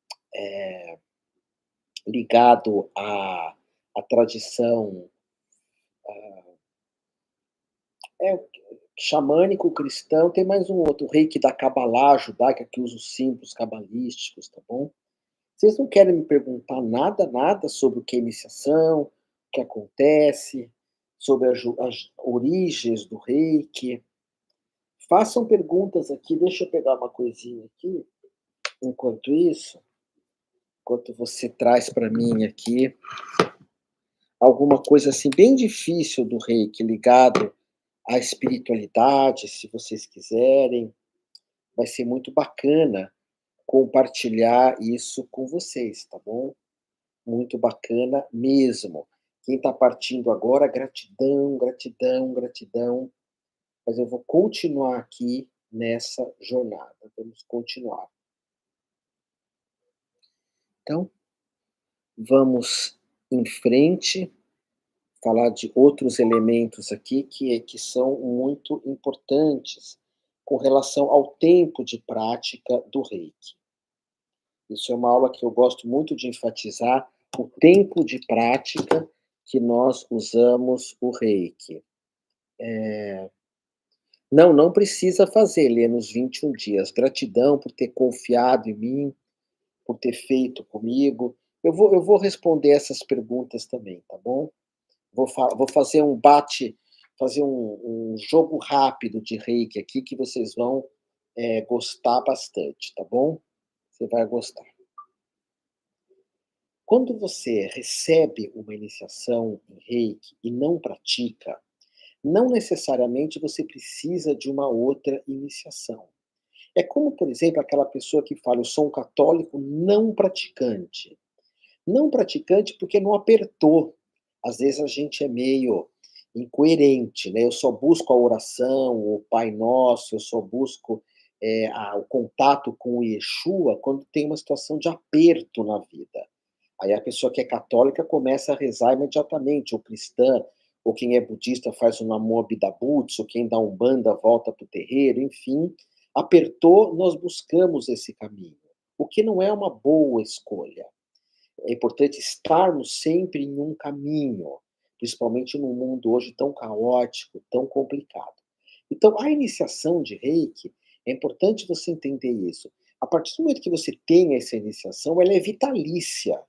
ligado à tradição é, xamânico, cristão, tem mais um outro, o reiki da Kabbalah judaica, que usa os símbolos cabalísticos, tá bom? Vocês não querem me perguntar nada sobre o que é iniciação, o que acontece, sobre as origens do reiki? Façam perguntas aqui, deixa eu pegar uma coisinha aqui, enquanto isso, enquanto você traz para mim aqui alguma coisa assim bem difícil do reiki, ligado à espiritualidade, se vocês quiserem. Vai ser muito bacana compartilhar isso com vocês, tá bom? Muito bacana mesmo. Quem está partindo agora, gratidão, gratidão, gratidão. Mas eu vou continuar aqui nessa jornada. Vamos continuar. Então, vamos em frente, falar de outros elementos aqui que são muito importantes com relação ao tempo de prática do reiki. Isso é uma aula que eu gosto muito de enfatizar, o tempo de prática que nós usamos o reiki. Não precisa fazer, ler nos 21 dias. Gratidão por ter confiado em mim, por ter feito comigo. Eu vou responder essas perguntas também, tá bom? Vou fazer fazer um jogo rápido de reiki aqui que vocês vão gostar bastante, tá bom? Você vai gostar. Quando você recebe uma iniciação em reiki e não pratica, não necessariamente você precisa de uma outra iniciação. É como, por exemplo, aquela pessoa que fala: "Eu sou um católico não praticante". Não praticante porque não apertou. Às vezes a gente é meio incoerente, né? Eu só busco a oração, o Pai Nosso, eu só busco o contato com o Yeshua quando tem uma situação de aperto na vida. Aí a pessoa que é católica começa a rezar imediatamente, ou cristã, ou quem é budista faz o Namo Abhidabutsu, ou quem dá umbanda volta para o terreiro, enfim. Apertou, nós buscamos esse caminho, o que não é uma boa escolha. É importante estarmos sempre em um caminho, principalmente num mundo hoje tão caótico, tão complicado. Então, a iniciação de Reiki, é importante você entender isso. A partir do momento que você tem essa iniciação, ela é vitalícia.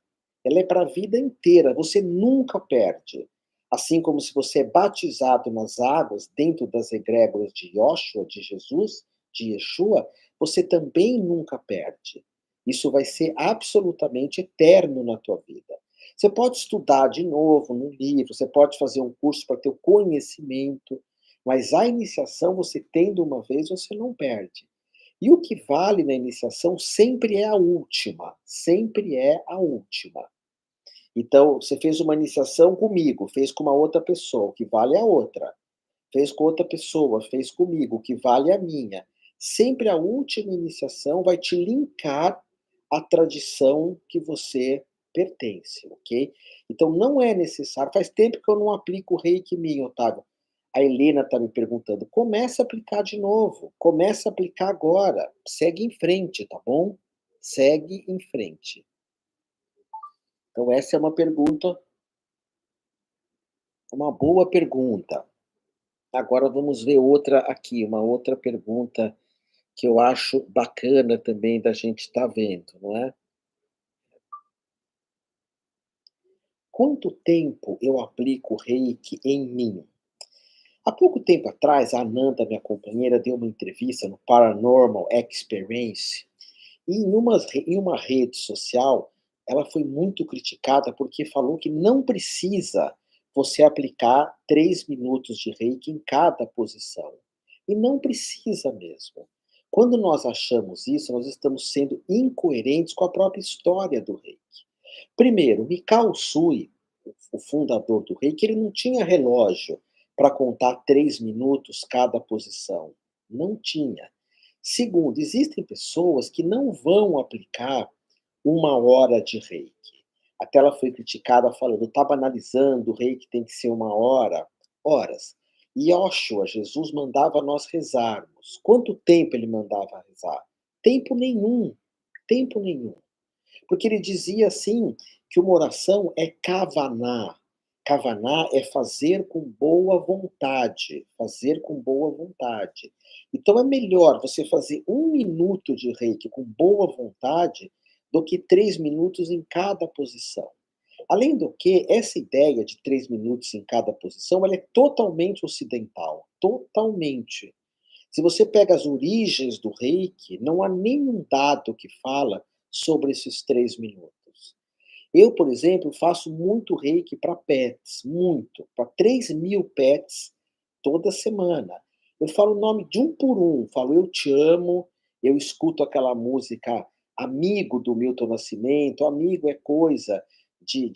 Ela é para a vida inteira, você nunca perde. Assim como se você é batizado nas águas, dentro das egrégoras de Yoshua, de Jesus, de Yeshua, você também nunca perde. Isso vai ser absolutamente eterno na tua vida. Você pode estudar de novo no livro, você pode fazer um curso para ter o conhecimento, mas a iniciação, você tendo uma vez, você não perde. E o que vale na iniciação sempre é a última, sempre é a última. Então, você fez uma iniciação comigo, fez com uma outra pessoa, o que vale é a outra. Fez com outra pessoa, fez comigo, o que vale é a minha. Sempre a última iniciação vai te linkar à tradição que você pertence, ok? Então não é necessário. Faz tempo que eu não aplico o reiki em mim, Otávio. A Helena está me perguntando. Começa a aplicar de novo. Começa a aplicar agora. Segue em frente, tá bom? Segue em frente. Então essa é uma pergunta, uma boa pergunta. Agora vamos ver outra aqui, uma outra pergunta que eu acho bacana também da gente estar vendo, não é? Quanto tempo eu aplico Reiki em mim? Há pouco tempo atrás, a Ananda, minha companheira, deu uma entrevista no Paranormal Experience e em uma rede social, ela foi muito criticada porque falou que não precisa você aplicar 3 minutos de Reiki em cada posição. E não precisa mesmo. Quando nós achamos isso, nós estamos sendo incoerentes com a própria história do Reiki. Primeiro, Mikao Usui, o fundador do Reiki, ele não tinha relógio para contar 3 minutos cada posição. Não tinha. Segundo, existem pessoas que não vão aplicar 1 hora de Reiki. Até ela foi criticada falando, estava analisando, o Reiki tem que ser 1 hora. Horas. Yoshua, Jesus mandava nós rezarmos. Quanto tempo ele mandava rezar? Tempo nenhum. Tempo nenhum. Porque ele dizia assim, que uma oração é kavaná. Kavaná é fazer com boa vontade, fazer com boa vontade. Então é melhor você fazer 1 minuto de reiki com boa vontade do que 3 minutos em cada posição. Além do que, essa ideia de 3 minutos em cada posição, ela é totalmente ocidental, totalmente. Se você pega as origens do reiki, não há nenhum dado que fala sobre esses 3 minutos. Eu, por exemplo, faço muito reiki para pets, muito, para 3.000 pets toda semana. Eu falo o nome de um por um, falo eu te amo, eu escuto aquela música Amigo do Milton Nascimento, amigo é coisa de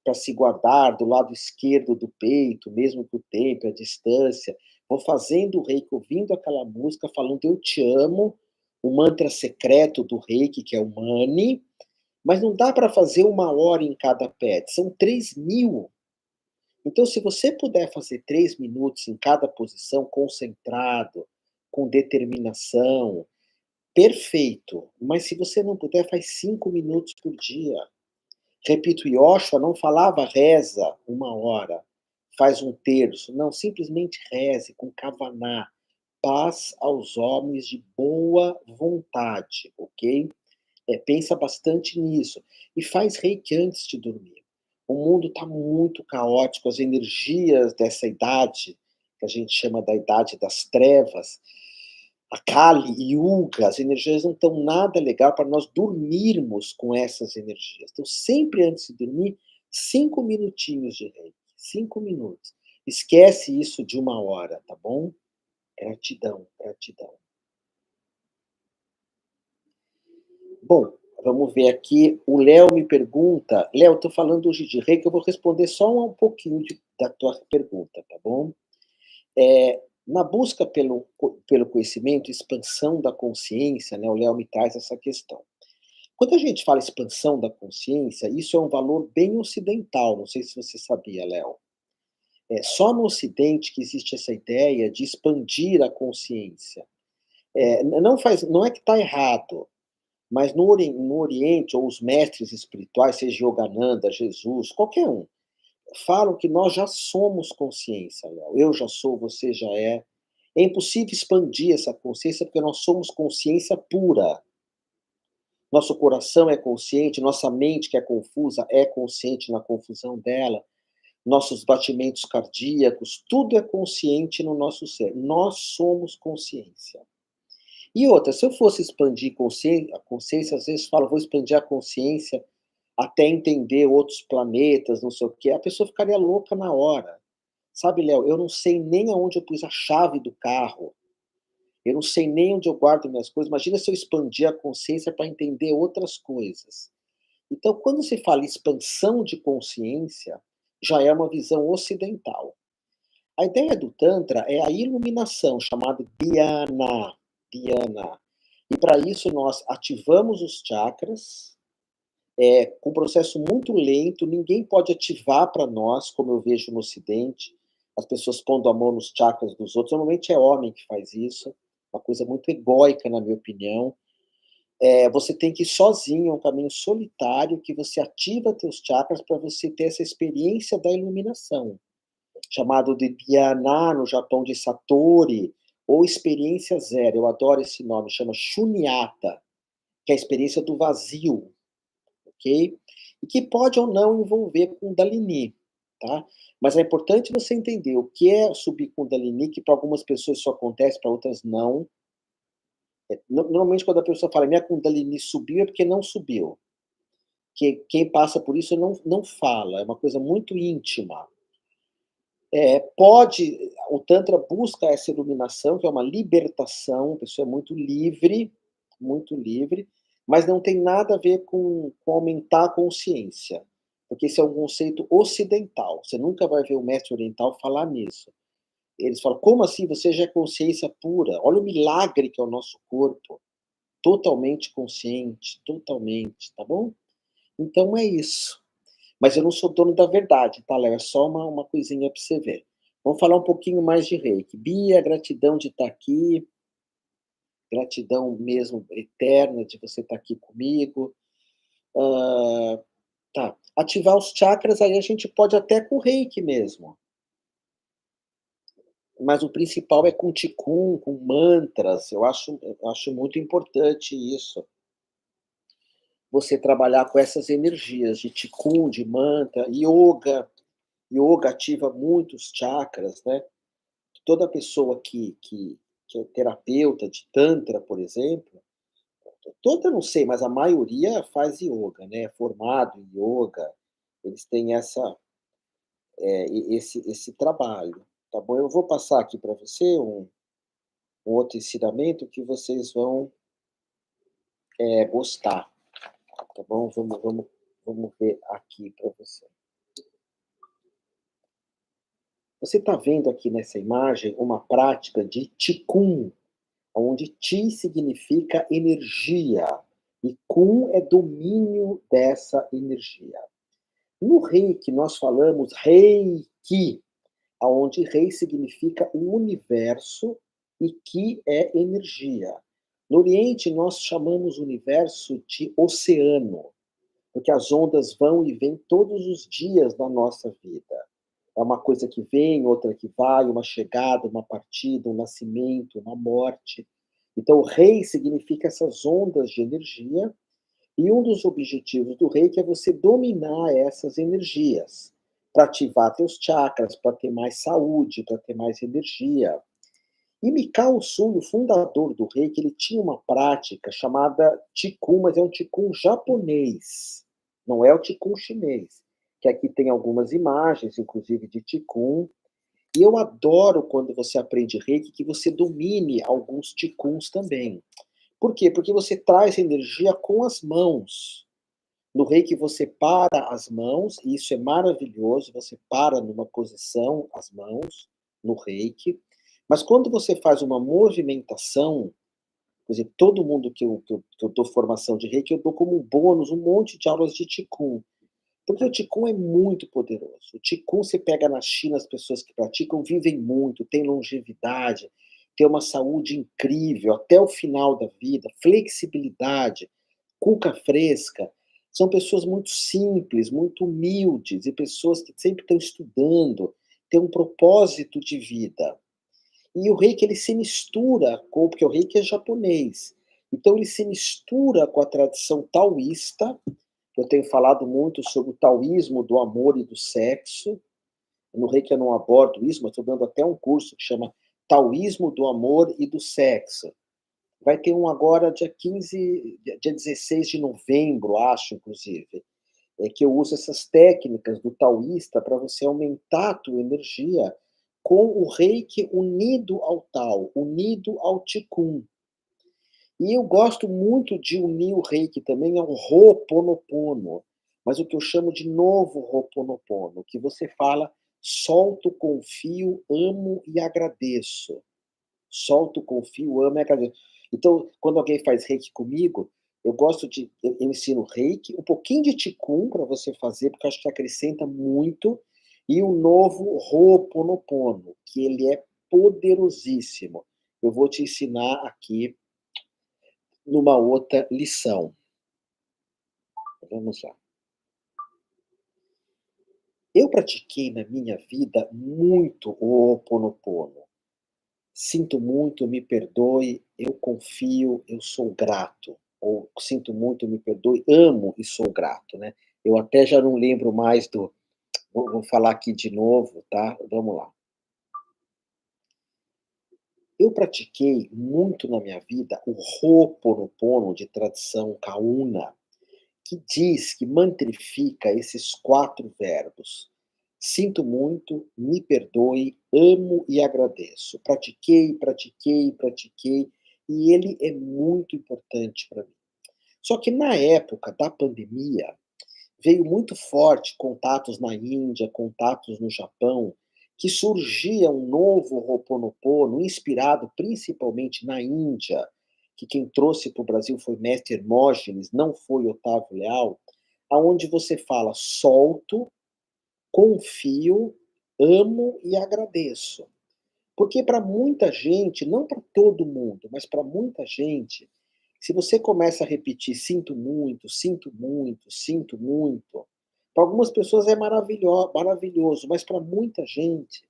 para se guardar do lado esquerdo do peito, mesmo que o tempo, a distância. Vou fazendo o reiki, ouvindo aquela música, falando eu te amo, o mantra secreto do reiki, que é o Mani, mas não dá para fazer 1 hora em cada pet, são 3.000. Então, se você puder fazer 3 minutos em cada posição, concentrado, com determinação, perfeito. Mas se você não puder, faz 5 minutos por dia. Repito, Yoshua não falava reza 1 hora, faz um terço. Não, simplesmente reze com kavaná. Paz aos homens de boa vontade, ok? Pensa bastante nisso. E faz reiki antes de dormir. O mundo está muito caótico, as energias dessa idade, que a gente chama da idade das trevas, a Kali, Yuga, as energias não estão nada legal para nós dormirmos com essas energias. Então, sempre antes de dormir, 5 minutinhos de reiki. 5 minutos. Esquece isso de 1 hora, tá bom? Gratidão, gratidão. Bom, vamos ver aqui. O Léo me pergunta. Léo, estou falando hoje de reiki, eu vou responder só um pouquinho da tua pergunta, tá bom? Na busca pelo conhecimento, expansão da consciência, né, o Léo me traz essa questão. Quando a gente fala expansão da consciência, isso é um valor bem ocidental, não sei se você sabia, Léo. É só no Ocidente que existe essa ideia de expandir a consciência. Não é que está errado, mas no Oriente, ou os mestres espirituais, seja Yogananda, Jesus, qualquer um, falam que nós já somos consciência, Léo. Eu já sou, você já é. É impossível expandir essa consciência porque nós somos consciência pura. Nosso coração é consciente, nossa mente, que é confusa, é consciente na confusão dela. Nossos batimentos cardíacos, tudo é consciente no nosso ser. Nós somos consciência. E outra, se eu fosse expandir a consciência, às vezes falo, vou expandir a consciência até entender outros planetas, não sei o quê, a pessoa ficaria louca na hora. Sabe, Léo, eu não sei nem aonde eu pus a chave do carro, eu não sei nem onde eu guardo minhas coisas, imagina se eu expandir a consciência para entender outras coisas. Então, quando se fala em expansão de consciência, já é uma visão ocidental. A ideia do Tantra é a iluminação, chamada dhyana, dhyana. E para isso nós ativamos os chakras, com um processo muito lento, ninguém pode ativar para nós, como eu vejo no Ocidente, as pessoas pondo a mão nos chakras dos outros, normalmente é homem que faz isso, uma coisa muito egóica, na minha opinião. Você tem que ir sozinho, é um caminho solitário, que você ativa teus chakras para você ter essa experiência da iluminação, chamado de dhyana, no Japão de Satori, ou experiência zero, eu adoro esse nome, chama Shunyata, que é a experiência do vazio, ok? E que pode ou não envolver Kundalini, tá? Mas é importante você entender o que é subir Kundalini, que para algumas pessoas isso acontece, para outras não. Normalmente quando a pessoa fala minha Kundalini subiu, é porque não subiu. Que quem passa por isso não fala, é uma coisa muito íntima. O Tantra busca essa iluminação, que é uma libertação, a pessoa é muito livre, mas não tem nada a ver com aumentar a consciência, porque esse é um conceito ocidental. Você nunca vai ver o mestre oriental falar nisso. Eles falam, como assim você já é consciência pura? Olha o milagre que é o nosso corpo, totalmente consciente, totalmente, tá bom? Então é isso. Mas eu não sou dono da verdade, tá, Léo? É só uma coisinha para você ver. Vamos falar um pouquinho mais de reiki. Bia, gratidão de estar aqui, gratidão mesmo eterna de você estar aqui comigo. Ah, tá. Ativar os chakras, aí a gente pode até com reiki mesmo. Mas o principal é com Qigong, com mantras. Eu acho muito importante isso. Você trabalhar com essas energias de Qigong, de mantra, yoga. Yoga ativa muitos chakras, né? Toda pessoa que é terapeuta de tantra, por exemplo, toda não sei, mas a maioria faz yoga, né, é formado em yoga, eles têm esse trabalho, tá bom? Eu vou passar aqui para você um outro ensinamento que vocês vão, gostar, tá bom? Vamos ver aqui para você. Você está vendo aqui nessa imagem uma prática de Qigong, onde Ti significa energia e Kun é domínio dessa energia. No Reiki, nós falamos Reiki, aonde Rei significa o universo e Ki é energia. No Oriente, nós chamamos o universo de oceano, porque as ondas vão e vêm todos os dias da nossa vida. É uma coisa que vem, outra que vai, uma chegada, uma partida, um nascimento, uma morte. Então, o rei significa essas ondas de energia, e um dos objetivos do reiki é você dominar essas energias, para ativar teus chakras, para ter mais saúde, para ter mais energia. E Mikao Usui, o fundador do reiki, ele tinha uma prática chamada Qigong, mas é um Qigong japonês, não é o Qigong chinês, que aqui tem algumas imagens, inclusive de Qigong, e eu adoro quando você aprende reiki, que você domine alguns Qigongs também. Por quê? Porque você traz energia com as mãos. No reiki você para as mãos, e isso é maravilhoso, você para numa posição, as mãos, no reiki. Mas quando você faz uma movimentação, por exemplo, todo mundo que eu dou formação de reiki, eu dou como um bônus um monte de aulas de Qigong. Porque o Qigong é muito poderoso. O Qigong, você pega na China, as pessoas que praticam vivem muito, têm longevidade, têm uma saúde incrível até o final da vida, flexibilidade, cuca fresca. São pessoas muito simples, muito humildes e pessoas que sempre estão estudando, têm um propósito de vida. E o reiki, ele se mistura com, porque o reiki é japonês, então ele se mistura com a tradição taoísta. Eu tenho falado muito sobre o taoísmo do amor e do sexo. No reiki eu não abordo isso, mas estou dando até um curso que chama Taoísmo do Amor e do Sexo. Vai ter um agora dia 16 de novembro, acho, inclusive, que eu uso essas técnicas do taoísta para você aumentar a tua energia com o reiki unido ao Tao, unido ao Qigong. E eu gosto muito de unir o reiki também ao Ho'oponopono, mas o que eu chamo de novo Ho'oponopono, que você fala: "Solto, confio, amo e agradeço". Solto, confio, amo e agradeço. Então, quando alguém faz reiki comigo, eu ensino reiki, um pouquinho de Qigong para você fazer, porque eu acho que acrescenta muito, e o novo Ho'oponopono, que ele é poderosíssimo. Eu vou te ensinar aqui numa outra lição. Vamos lá. Eu pratiquei na minha vida muito o Ho'oponopono. Sinto muito, me perdoe, eu confio, eu sou grato. Ou sinto muito, me perdoe, amo e sou grato, né. Eu até já não lembro mais do vou falar aqui de novo, tá. Vamos lá. Eu pratiquei muito na minha vida o Ho'oponopono de tradição Kauna, que diz, que mantrifica esses 4 verbos: sinto muito, me perdoe, amo e agradeço. Pratiquei, pratiquei, pratiquei, e ele é muito importante para mim. Só que na época da pandemia, veio muito forte contatos na Índia, contatos no Japão, que surgia um novo Ho'oponopono, inspirado principalmente na Índia, que quem trouxe para o Brasil foi mestre Hermógenes, não foi Otávio Leal, aonde você fala: "Solto, confio, amo e agradeço". Porque para muita gente, não para todo mundo, mas para muita gente, se você começa a repetir: "Sinto muito, sinto muito, sinto muito", para algumas pessoas é maravilhoso, mas para muita gente,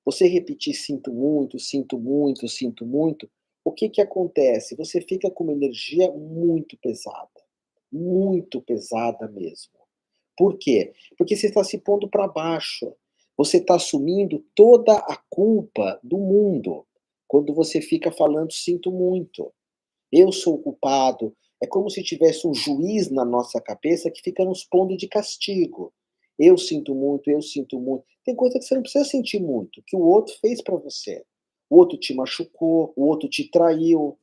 você repetir: "Sinto muito, sinto muito, sinto muito", o que que acontece? Você fica com uma energia muito pesada mesmo. Por quê? Porque você está se pondo para baixo. Você está assumindo toda a culpa do mundo, quando você fica falando: "Sinto muito". Eu sou o culpado. É como se tivesse um juiz na nossa cabeça que fica nos pondo de castigo. Eu sinto muito, eu sinto muito. Tem coisa que você não precisa sentir muito, que o outro fez para você. O outro te machucou, o outro te traiu.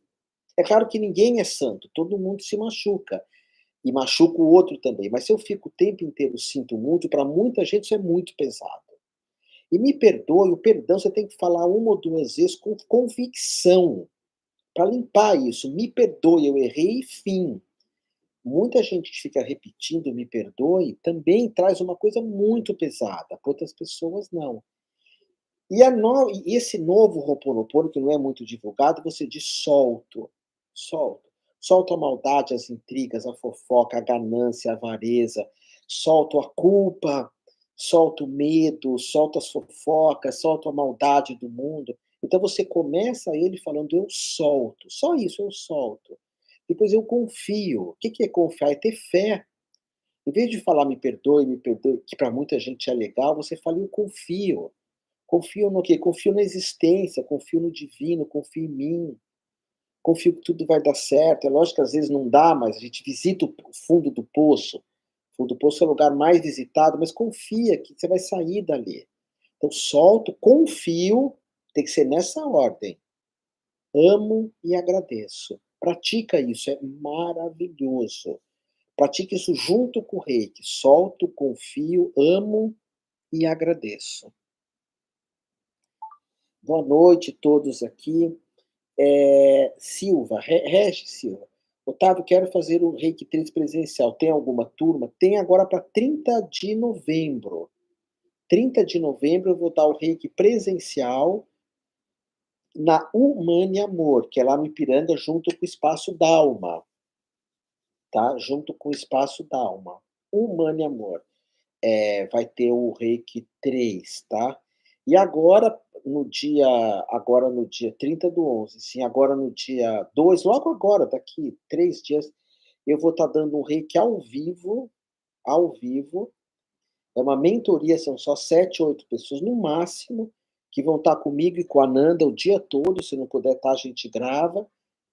É claro que ninguém é santo, todo mundo se machuca. E machuca o outro também. Mas se eu fico o tempo inteiro sinto muito, para muita gente isso é muito pesado. E me perdoe, o perdão você tem que falar uma ou duas vezes com convicção. Para limpar isso, me perdoe, eu errei e fim. Muita gente que fica repetindo me perdoe também traz uma coisa muito pesada, para outras pessoas não. E esse novo Ho'oponopono, que não é muito divulgado, você diz: "Solto, solto". Solto a maldade, as intrigas, a fofoca, a ganância, a avareza, solto a culpa, solto o medo, solto as fofocas, solto a maldade do mundo. Então você começa ele falando: "Eu solto", só isso, "eu solto". Depois: "Eu confio". O que que é confiar? É ter fé. Em vez de falar: me perdoe", que para muita gente é legal, você fala: "Eu confio". Confio no quê? Confio na existência, confio no divino, confio em mim, confio que tudo vai dar certo. É lógico que às vezes não dá, mas a gente visita o fundo do poço. O fundo do poço é o lugar mais visitado, mas confia que você vai sair dali. Então solto, confio, tem que ser nessa ordem. Amo e agradeço. Pratica isso, é maravilhoso. Pratique isso junto com o reiki. Solto, confio, amo e agradeço. Boa noite a todos aqui. Silva, Regis Silva. Otávio, quero fazer o Reiki 3 presencial. Tem alguma turma? Tem agora para 30 de novembro. 30 de novembro eu vou dar o Reiki presencial na Humane Amor, que é lá no Ipiranga, junto com o Espaço Dalma, tá? Junto com o Espaço Dalma. Humane Amor. Vai ter o Reiki 3, tá? E agora no dia 30 do 11, sim, agora no dia 2, logo agora, daqui 3 dias, eu vou estar dando um Reiki ao vivo, é uma mentoria, são só 7, 8 pessoas no máximo, que vão estar comigo e com a Nanda o dia todo, se não puder estar, a gente grava,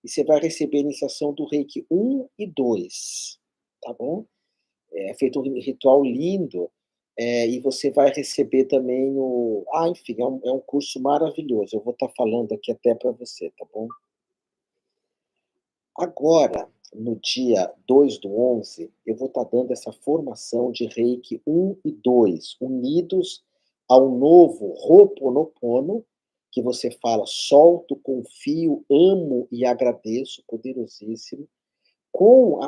e você vai receber a iniciação do Reiki 1 e 2, tá bom? É feito um ritual lindo, e você vai receber também enfim, é um curso maravilhoso, eu vou estar falando aqui até para você, tá bom? Agora, no dia 2 do 11, eu vou estar dando essa formação de Reiki 1 e 2, unidos ao novo Ho'oponopono, que você fala: "Solto, confio, amo e agradeço", poderosíssimo, com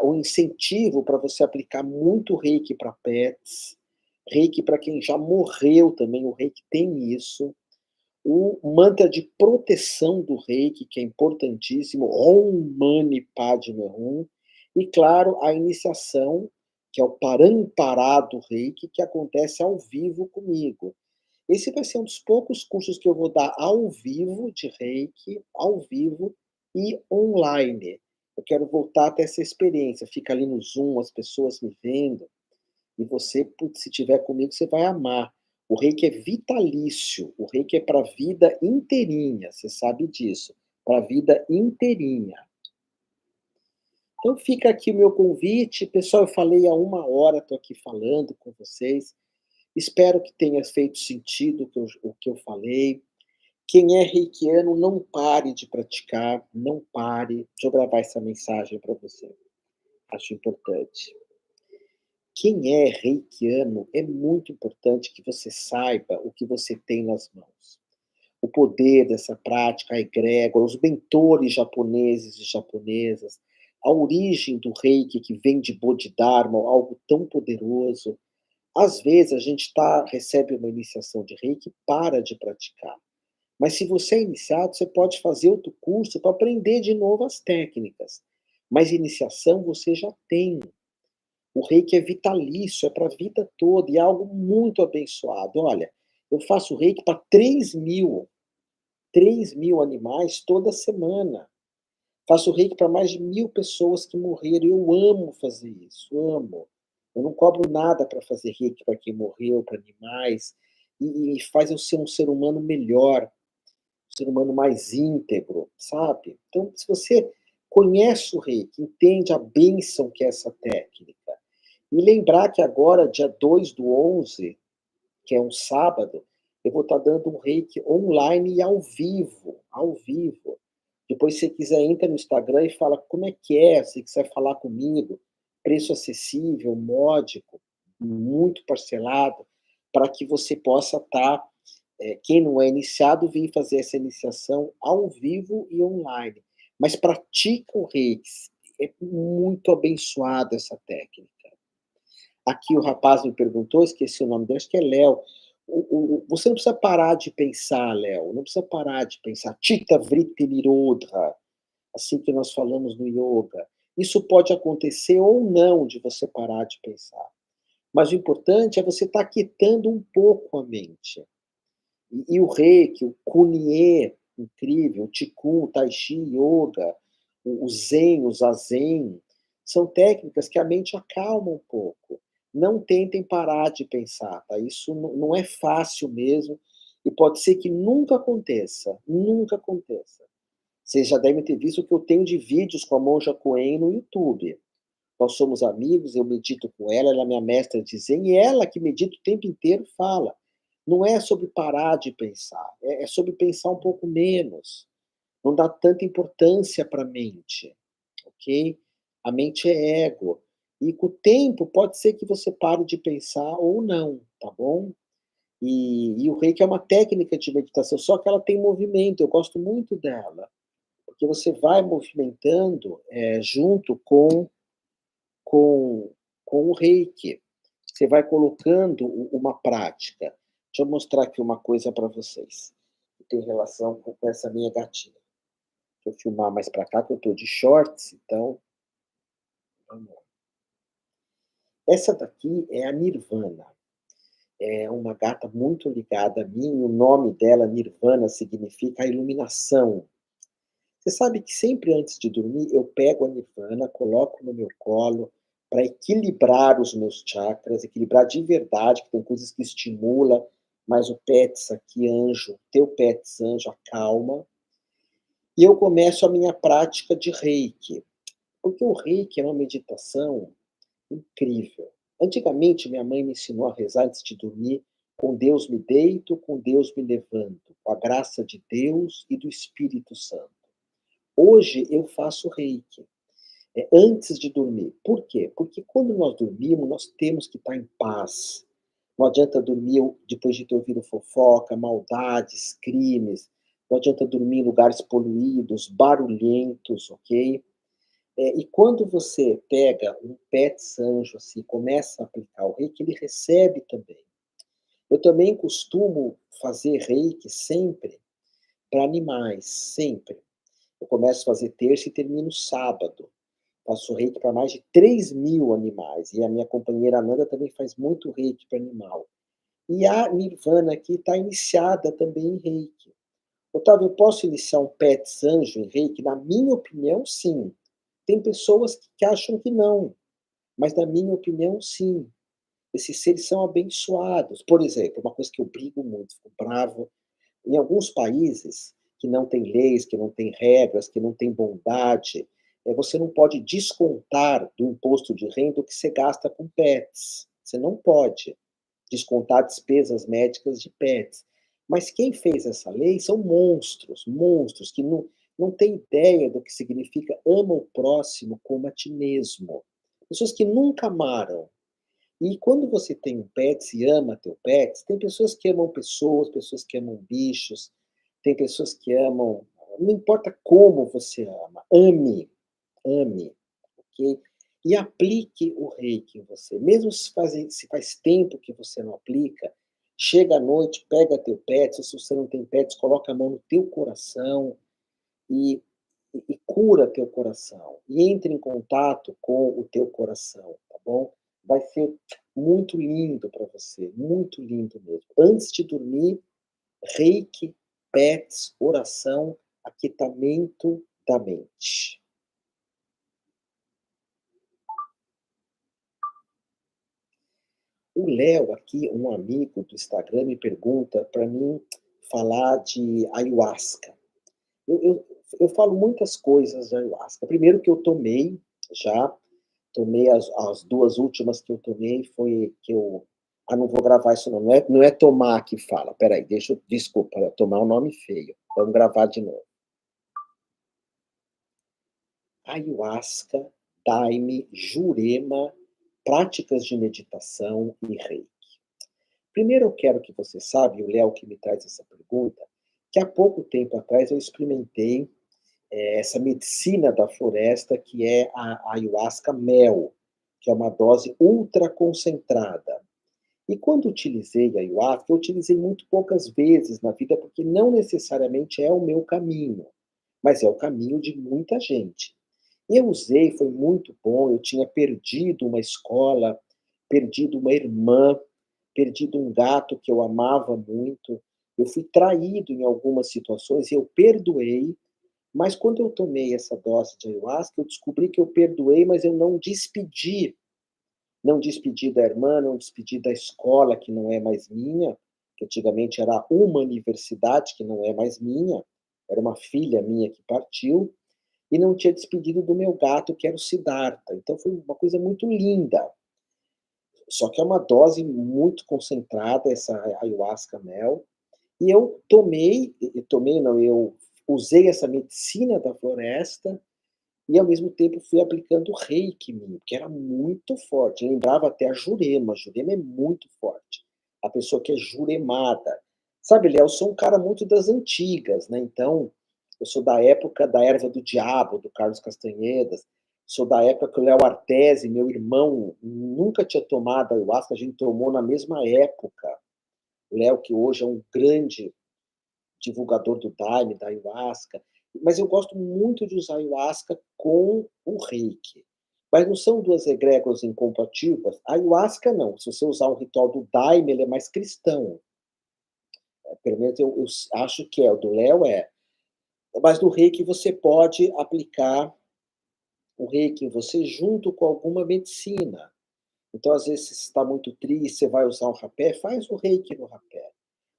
o incentivo para você aplicar muito Reiki para pets, Reiki para quem já morreu também, o Reiki tem isso. O mantra de proteção do Reiki, que é importantíssimo, Om Mani Padme Hum, e claro, a iniciação, que é o Parampará do Reiki, que acontece ao vivo comigo. Esse vai ser um dos poucos cursos que eu vou dar ao vivo de Reiki, ao vivo e online. Eu quero voltar a ter essa experiência, fica ali no Zoom, as pessoas me vendo, e você, putz, se tiver comigo, você vai amar. O Reiki é vitalício, o Reiki é para a vida inteirinha, você sabe disso, para a vida inteirinha. Então fica aqui o meu convite. Pessoal, eu falei há 1 hora, estou aqui falando com vocês. Espero que tenha feito sentido o que eu falei. Quem é reikiano, não pare de praticar, não pare. Deixa eu gravar essa mensagem para você, acho importante. Quem é reikiano, é muito importante que você saiba o que você tem nas mãos. O poder dessa prática, a egrégora, os mentores japoneses e japonesas, a origem do reiki que vem de Bodhidharma, algo tão poderoso. Às vezes a gente recebe uma iniciação de reiki e para de praticar. Mas se você é iniciado, você pode fazer outro curso para aprender de novo as técnicas. Mas iniciação você já tem. O reiki é vitalício, é para a vida toda e é algo muito abençoado. Olha, eu faço reiki para 3.000 animais toda semana. Faço reiki para mais de 1.000 pessoas que morreram. Eu amo fazer isso, amo. Eu não cobro nada para fazer reiki para quem morreu, para animais, e faz eu ser um ser humano melhor, um ser humano mais íntegro, sabe? Então, se você conhece o reiki, entende a bênção que é essa técnica, e lembrar que agora, dia 2 do 11, que é um sábado, eu vou estar dando um reiki online e ao vivo, ao vivo. Depois, se você quiser, entra no Instagram e fala como é que é, se quiser falar comigo, preço acessível, módico, muito parcelado, para que você possa estar, quem não é iniciado, vir fazer essa iniciação ao vivo e online. Mas pratica o reiki, é muito abençoada essa técnica. Aqui o rapaz me perguntou, esqueci o nome dele, acho que é Léo. Você não precisa parar de pensar, Léo, não precisa parar de pensar. Chitta Vritti Nirodha, assim que nós falamos no yoga. Isso pode acontecer ou não de você parar de pensar. Mas o importante é você estar quietando um pouco a mente. E o Reiki, o Kunie, incrível, o Qigong, o Tai Chi, Yoga, o Zen, o Zazen, são técnicas que a mente acalma um pouco. Não tentem parar de pensar, tá? Isso não é fácil mesmo e pode ser que nunca aconteça, nunca aconteça. Vocês já devem ter visto o que eu tenho de vídeos com a Monja Coen no YouTube. Nós somos amigos, eu medito com ela, ela é minha mestra de Zen, e ela que medita o tempo inteiro fala. Não é sobre parar de pensar, é sobre pensar um pouco menos. Não dá tanta importância para a mente, ok? A mente é ego. E com o tempo pode ser que você pare de pensar ou não, tá bom? E o reiki é uma técnica de meditação, só que ela tem movimento, eu gosto muito dela, porque você vai movimentando, junto com com o reiki. Você vai colocando uma prática. Deixa eu mostrar aqui uma coisa para vocês, que tem relação com essa minha gatinha. Deixa eu filmar mais para cá, que eu estou de shorts, então vamos lá. Essa daqui é a Nirvana, é uma gata muito ligada a mim, o nome dela, Nirvana, significa a iluminação. Você sabe que sempre antes de dormir eu pego a Nirvana, coloco no meu colo para equilibrar os meus chakras, equilibrar de verdade, que tem coisas que estimula, mas o Pets aqui, anjo, teu Pets anjo, acalma. E eu começo a minha prática de Reiki, porque o Reiki é uma meditação incrível. Antigamente, minha mãe me ensinou a rezar antes de dormir: "Com Deus me deito, com Deus me levanto, com a graça de Deus e do Espírito Santo". Hoje eu faço Reiki, antes de dormir. Por quê? Porque quando nós dormimos, nós temos que estar em paz. Não adianta dormir depois de ter ouvido fofoca, maldades, crimes. Não adianta dormir em lugares poluídos, barulhentos, ok? E quando você pega um pet anjo assim, começa a aplicar o reiki, ele recebe também. Eu também costumo fazer reiki sempre para animais, sempre. Eu começo a fazer terça e termino sábado. Faço reiki para mais de 3.000 animais. E a minha companheira Ananda também faz muito reiki para animal. E a Nirvana aqui está iniciada também em reiki. Otávio, eu posso iniciar um pet anjo em reiki? Na minha opinião, sim. Tem pessoas que acham que não, mas na minha opinião, sim. Esses seres são abençoados. Por exemplo, uma coisa que eu brigo muito, fico bravo, em alguns países que não têm leis, que não têm regras, que não têm bondade, você não pode descontar do imposto de renda o que você gasta com pets. Você não pode descontar despesas médicas de pets. Mas quem fez essa lei são monstros, monstros que não têm ideia do que significa ama o próximo como a ti mesmo. Pessoas que nunca amaram. E quando você tem um pet e ama teu pet, tem pessoas que amam pessoas que amam bichos, tem pessoas que amam, não importa como você ama, ame, ame, ok? E aplique o reiki em você. Mesmo se faz tempo que você não aplica, chega à noite, pega teu pet, se você não tem pets, coloca a mão no teu coração e, e cura teu coração. E entre em contato com o teu coração, tá bom? Vai ser muito lindo para você, muito lindo mesmo. Antes de dormir, reiki, pets, oração, aquietamento da mente. O Léo aqui, um amigo do Instagram, me pergunta para mim falar de ayahuasca. Eu eu falo muitas coisas de ayahuasca. Primeiro que eu tomei já, tomei as 2 últimas que eu tomei foi que eu não vou gravar isso não, não é tomar que fala, espera aí, deixa eu desculpa, tomar é um nome feio, vamos gravar de novo. Ayahuasca, daime, jurema, práticas de meditação e reiki. Primeiro eu quero que você saiba, e o Léo que me traz essa pergunta, que há pouco tempo atrás eu experimentei, essa medicina da floresta que é a ayahuasca mel, que é uma dose ultra concentrada. E quando utilizei a ayahuasca, eu utilizei muito poucas vezes na vida, porque não necessariamente é o meu caminho, mas é o caminho de muita gente. Eu usei, foi muito bom, eu tinha perdido uma escola, perdido uma irmã, perdido um gato que eu amava muito, eu fui traído em algumas situações e eu perdoei, mas quando eu tomei essa dose de ayahuasca, eu descobri que eu perdoei, mas eu não despedi. Não despedi da irmã, não despedi da escola, que não é mais minha, que antigamente era uma universidade, que não é mais minha, era uma filha minha que partiu, e não tinha despedido do meu gato, que era o Siddhartha. Então foi uma coisa muito linda. Só que é uma dose muito concentrada, essa ayahuasca mel. E eu tomei, tomei não, eu usei essa medicina da floresta e ao mesmo tempo fui aplicando reiki em mim, que era muito forte. Lembrava até a Jurema é muito forte. a pessoa que é juremada. Sabe, Léo, eu sou um cara muito das antigas, né, então, eu sou da época da Erva do Diabo, do Carlos Castanhedas, sou da época que o Léo Artezi, meu irmão, nunca tinha tomado ayahuasca, a gente tomou na mesma época. O Léo, que hoje é um grande divulgador do Daime, da ayahuasca, mas eu gosto muito de usar ayahuasca com o reiki. Mas não são duas egrégoras incompatíveis? A ayahuasca não, se você usar o ritual do Daime, ele é mais cristão. Pelo menos eu acho que é, o do Léo é. Mas no reiki você pode aplicar o reiki em você junto com alguma medicina. Então, às vezes, se você está muito triste, você vai usar o rapé, faz o reiki no rapé.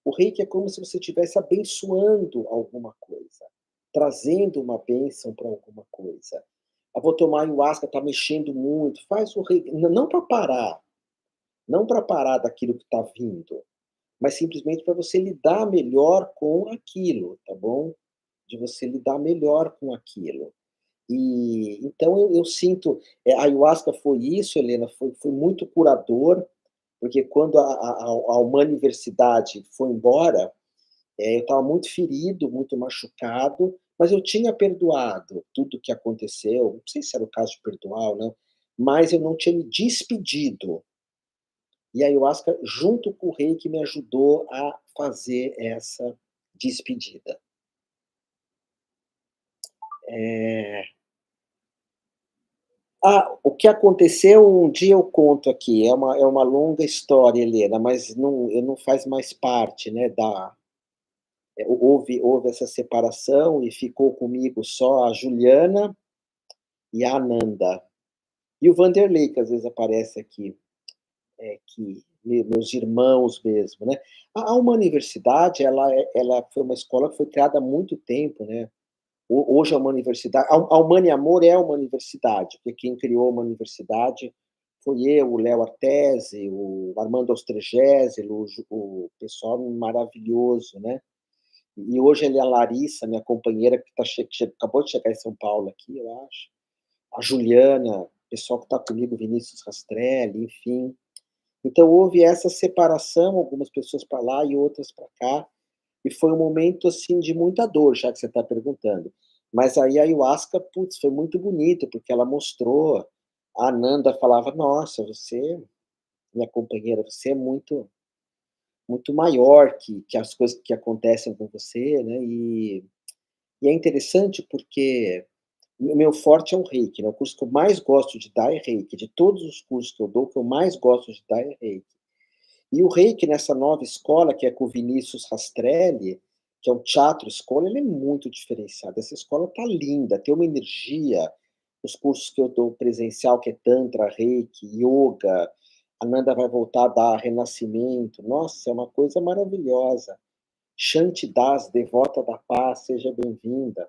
O reiki é como se você estivesse abençoando alguma coisa, trazendo uma bênção para alguma coisa. Eu vou tomar ayahuasca, está mexendo muito, faz o reiki, não para parar, não para parar daquilo que está vindo, mas simplesmente para você lidar melhor com aquilo, tá bom? De você lidar melhor com aquilo. E então eu sinto, a ayahuasca foi isso, Helena, foi muito curador, porque quando a humaniversidade foi embora, eu estava muito ferido, muito machucado, mas eu tinha perdoado tudo o que aconteceu, não sei se era o caso de perdoar ou não, mas eu não tinha me despedido. E a ayahuasca, junto com o reiki, me ajudou a fazer essa despedida. Eh o que aconteceu, um dia eu conto aqui, é uma longa história, Helena, mas não faz mais parte, né, houve essa separação e ficou comigo só a Juliana e a Ananda. E o Vanderlei, que às vezes aparece aqui, que meus irmãos mesmo, né. A uma universidade, ela foi uma escola que foi criada há muito tempo, né. Hoje é uma universidade, a Humane Amor é uma universidade, porque quem criou uma universidade foi eu, o Léo Artezi, o Armando Austrégésilo, o pessoal maravilhoso, né. E hoje ele é a Larissa, minha companheira, que tá acabou de chegar em São Paulo aqui, eu acho. A Juliana, o pessoal que está comigo, Vinícius Rastrelli, enfim. Então houve essa separação, algumas pessoas para lá e outras para cá, e foi um momento, assim, de muita dor, já que você está perguntando. Mas aí a ayahuasca, putz, foi muito bonito, porque ela mostrou, a Ananda falava: "Nossa, você, minha companheira, você é muito maior que as coisas que acontecem com você", né, e é interessante porque o meu forte é o reiki, né, o curso que eu mais gosto de dar é reiki, de todos os cursos que eu dou, o que eu mais gosto de dar é reiki. E o reiki nessa nova escola, que é com o Vinícius Rastrelli, que é um teatro escola, ele é muito diferenciado. Essa escola tá linda, tem uma energia. Os cursos que eu dou presencial, que é Tantra, Reiki, Yoga, a Nanda vai voltar a dar Renascimento. Nossa, é uma coisa maravilhosa. Shanti Das, devota da paz, seja bem-vinda.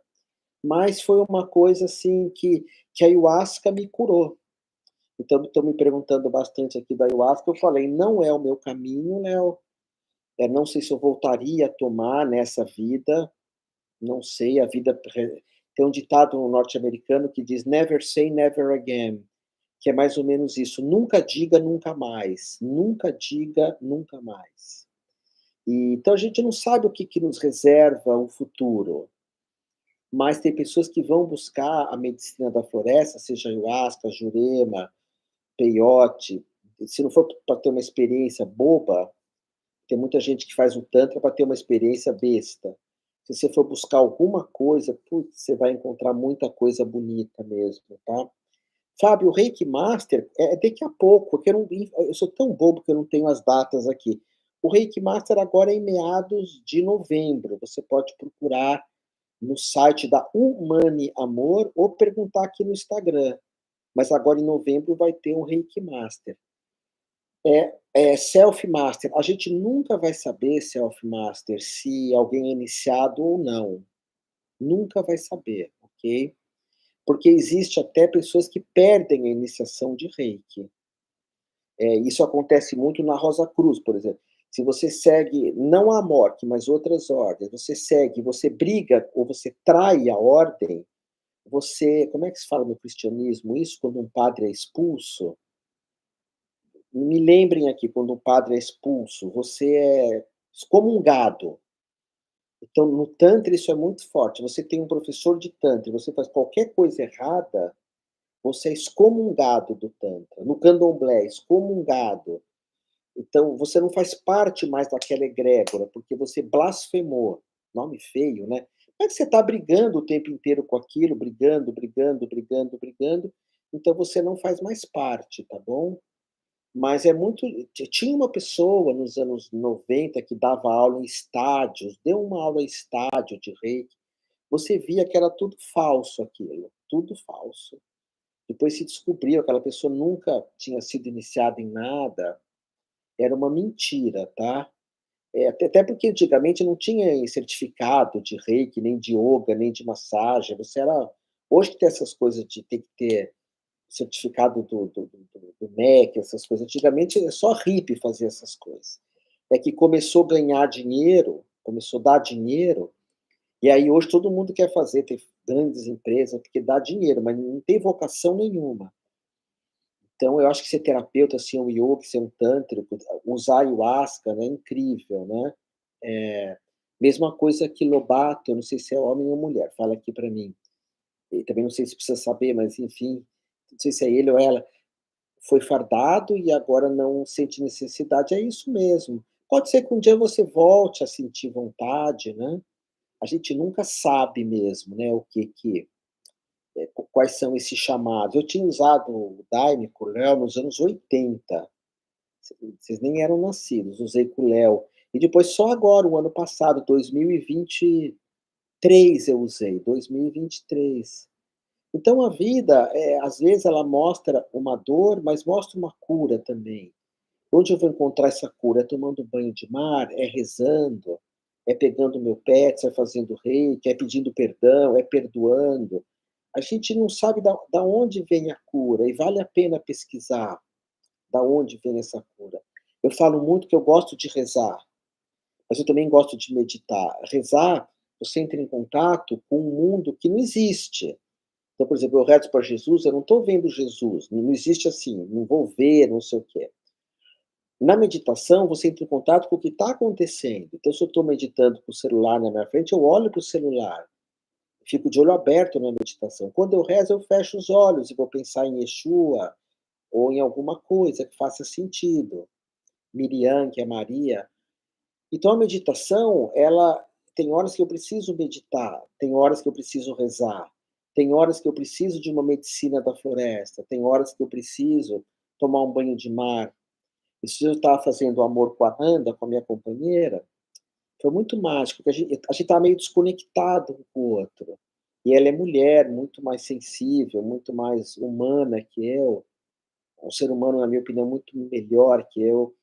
Mas foi uma coisa assim que a ayahuasca me curou. Então estão me perguntando bastante aqui da ayahuasca, eu falei: "Não é o meu caminho, Léo, não sei se eu voltaria a tomar nessa vida, não sei, a vida tem um ditado norte-americano que diz: "Never say never again", que é mais ou menos isso, nunca diga nunca mais, nunca diga nunca mais. E então a gente não sabe o que nos reserva o futuro, mas tem pessoas que vão buscar a medicina da floresta, seja ayahuasca, jurema, peiote, se não for para ter uma experiência boba, tem muita gente que faz o tantra para ter uma experiência besta. Se você for buscar alguma coisa, putz, você vai encontrar muita coisa bonita mesmo, tá. Fábio, o Reiki Master é daqui a pouco, porque eu sou tão bobo que eu não tenho as datas aqui. O Reiki Master agora é em meados de novembro, você pode procurar no site da Humane Amor ou perguntar aqui no Instagram, mas agora em novembro vai ter um Reiki Master. É self-master. A gente nunca vai saber, self-master, se alguém é iniciado ou não. Nunca vai saber, ok? Porque existe até pessoas que perdem a iniciação de Reiki. Isso acontece muito na Rosa Cruz, por exemplo. Se você segue, não a morte, mas outras ordens, você segue, você briga ou você trai a ordem, você, como é que se fala no cristianismo isso, quando um padre é expulso? Me lembrem aqui, quando um padre é expulso, você é excomungado. Então, no Tantra, isso é muito forte. Você tem um professor de Tantra, você faz qualquer coisa errada, você é excomungado do Tantra. No Candomblé, excomungado. Então, você não faz parte mais daquela egrégora, porque você blasfemou. Nome feio, né? Como é que você está brigando o tempo inteiro com aquilo, brigando, brigando, brigando, brigando, então você não faz mais parte, tá bom? Mas é muito. Tinha uma pessoa nos anos 90 que dava aula em estádios, deu uma aula em estádio de reiki, você via que era tudo falso aquilo, tudo falso. Depois se descobriu, aquela pessoa nunca tinha sido iniciada em nada, era uma mentira, tá? Até porque antigamente não tinha certificado de reiki, nem de yoga, nem de massagem, você era. Hoje que tem essas coisas de ter que ter certificado do MEC, essas coisas. Antigamente só hippie fazia essas coisas. É que começou a ganhar dinheiro, começou a dar dinheiro, e aí hoje todo mundo quer fazer, tem grandes empresas, porque dá dinheiro, mas não tem vocação nenhuma. Então eu acho que ser terapeuta, ser um yogi, ser um tântrico, usar ayahuasca, né, é incrível, né? Mesma coisa que Lobato, eu não sei se é homem ou mulher, fala aqui para mim. E também não sei se precisa saber, mas enfim, não sei se é ele ou ela. Foi fardado e agora não sente necessidade, é isso mesmo. Pode ser que um dia você volte a sentir vontade, né. A gente nunca sabe mesmo, né, o que que quais são esses chamados. Eu tinha usado o Daime com o Léo nos anos 80, vocês nem eram nascidos, usei com o Léo. E depois só agora, o ano passado, 2023 eu usei, 2023. Então a vida, às vezes ela mostra uma dor, mas mostra uma cura também. Onde eu vou encontrar essa cura? É tomando banho de mar? É rezando? É pegando meu pet, é fazendo reiki, é pedindo perdão, é perdoando? A gente não sabe da onde vem a cura e vale a pena pesquisar da onde vem essa cura. Eu falo muito que eu gosto de rezar, mas eu também gosto de meditar. Rezar, você entra em contato com um mundo que não existe. Então, por exemplo, eu rezo para Jesus, eu não estou vendo Jesus, não existe assim, não vou ver, não sei o quê. Na meditação, você entra em contato com o que está acontecendo. Então, se eu estou meditando com o celular na minha frente, eu olho para o celular, fico de olho aberto na meditação. Quando eu rezo, eu fecho os olhos e vou pensar em Yeshua ou em alguma coisa que faça sentido. Miriam, que é Maria. Então, a meditação, ela tem horas que eu preciso meditar, tem horas que eu preciso rezar, tem horas que eu preciso de uma medicina da floresta, tem horas que eu preciso tomar um banho de mar. Esses dias eu estava fazendo amor com a Nanda, com a minha companheira, foi muito mágico, porque a gente estava meio desconectado um com o outro. E ela é mulher, muito mais sensível, muito mais humana que eu, um ser humano, na minha opinião, muito melhor que eu,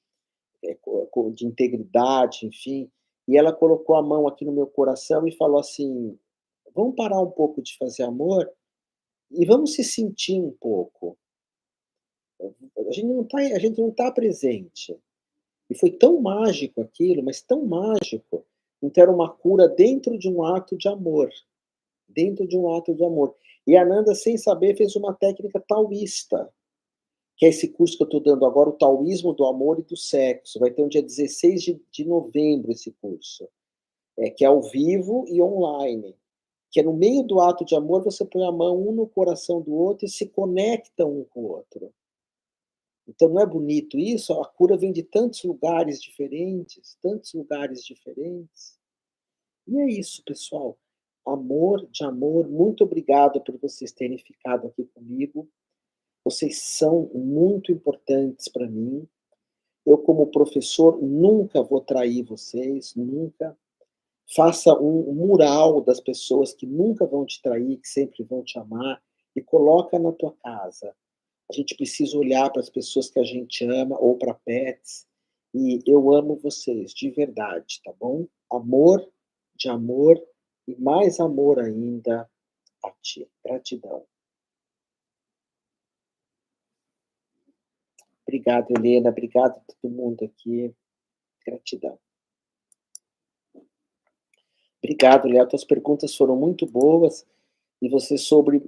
de integridade, enfim. E ela colocou a mão aqui no meu coração e falou assim: vamos parar um pouco de fazer amor e vamos se sentir um pouco. A gente não está presente. E foi tão mágico aquilo, mas tão mágico. Então era uma cura dentro de um ato de amor, dentro de um ato de amor. E a Nanda, sem saber, fez uma técnica taoísta, que é esse curso que eu estou dando agora, o Taoísmo do Amor e do Sexo. Vai ter um dia 16 de novembro esse curso, que é ao vivo e online. Que é no meio do ato de amor, você põe a mão um no coração do outro e se conecta um com o outro. Então não é bonito isso? A cura vem de tantos lugares diferentes, tantos lugares diferentes. E é isso, pessoal. Amor de amor, muito obrigado por vocês terem ficado aqui comigo. Vocês são muito importantes para mim. Eu, como professor, nunca vou trair vocês, nunca. Faça um mural das pessoas que nunca vão te trair, que sempre vão te amar, e coloca na tua casa. A gente precisa olhar para as pessoas que a gente ama ou para pets. E eu amo vocês, de verdade, tá bom? Amor, de amor e mais amor ainda a ti. Gratidão. Obrigado, Helena. Obrigado a todo mundo aqui. Gratidão. Obrigado, Léo. Tuas perguntas foram muito boas e você soube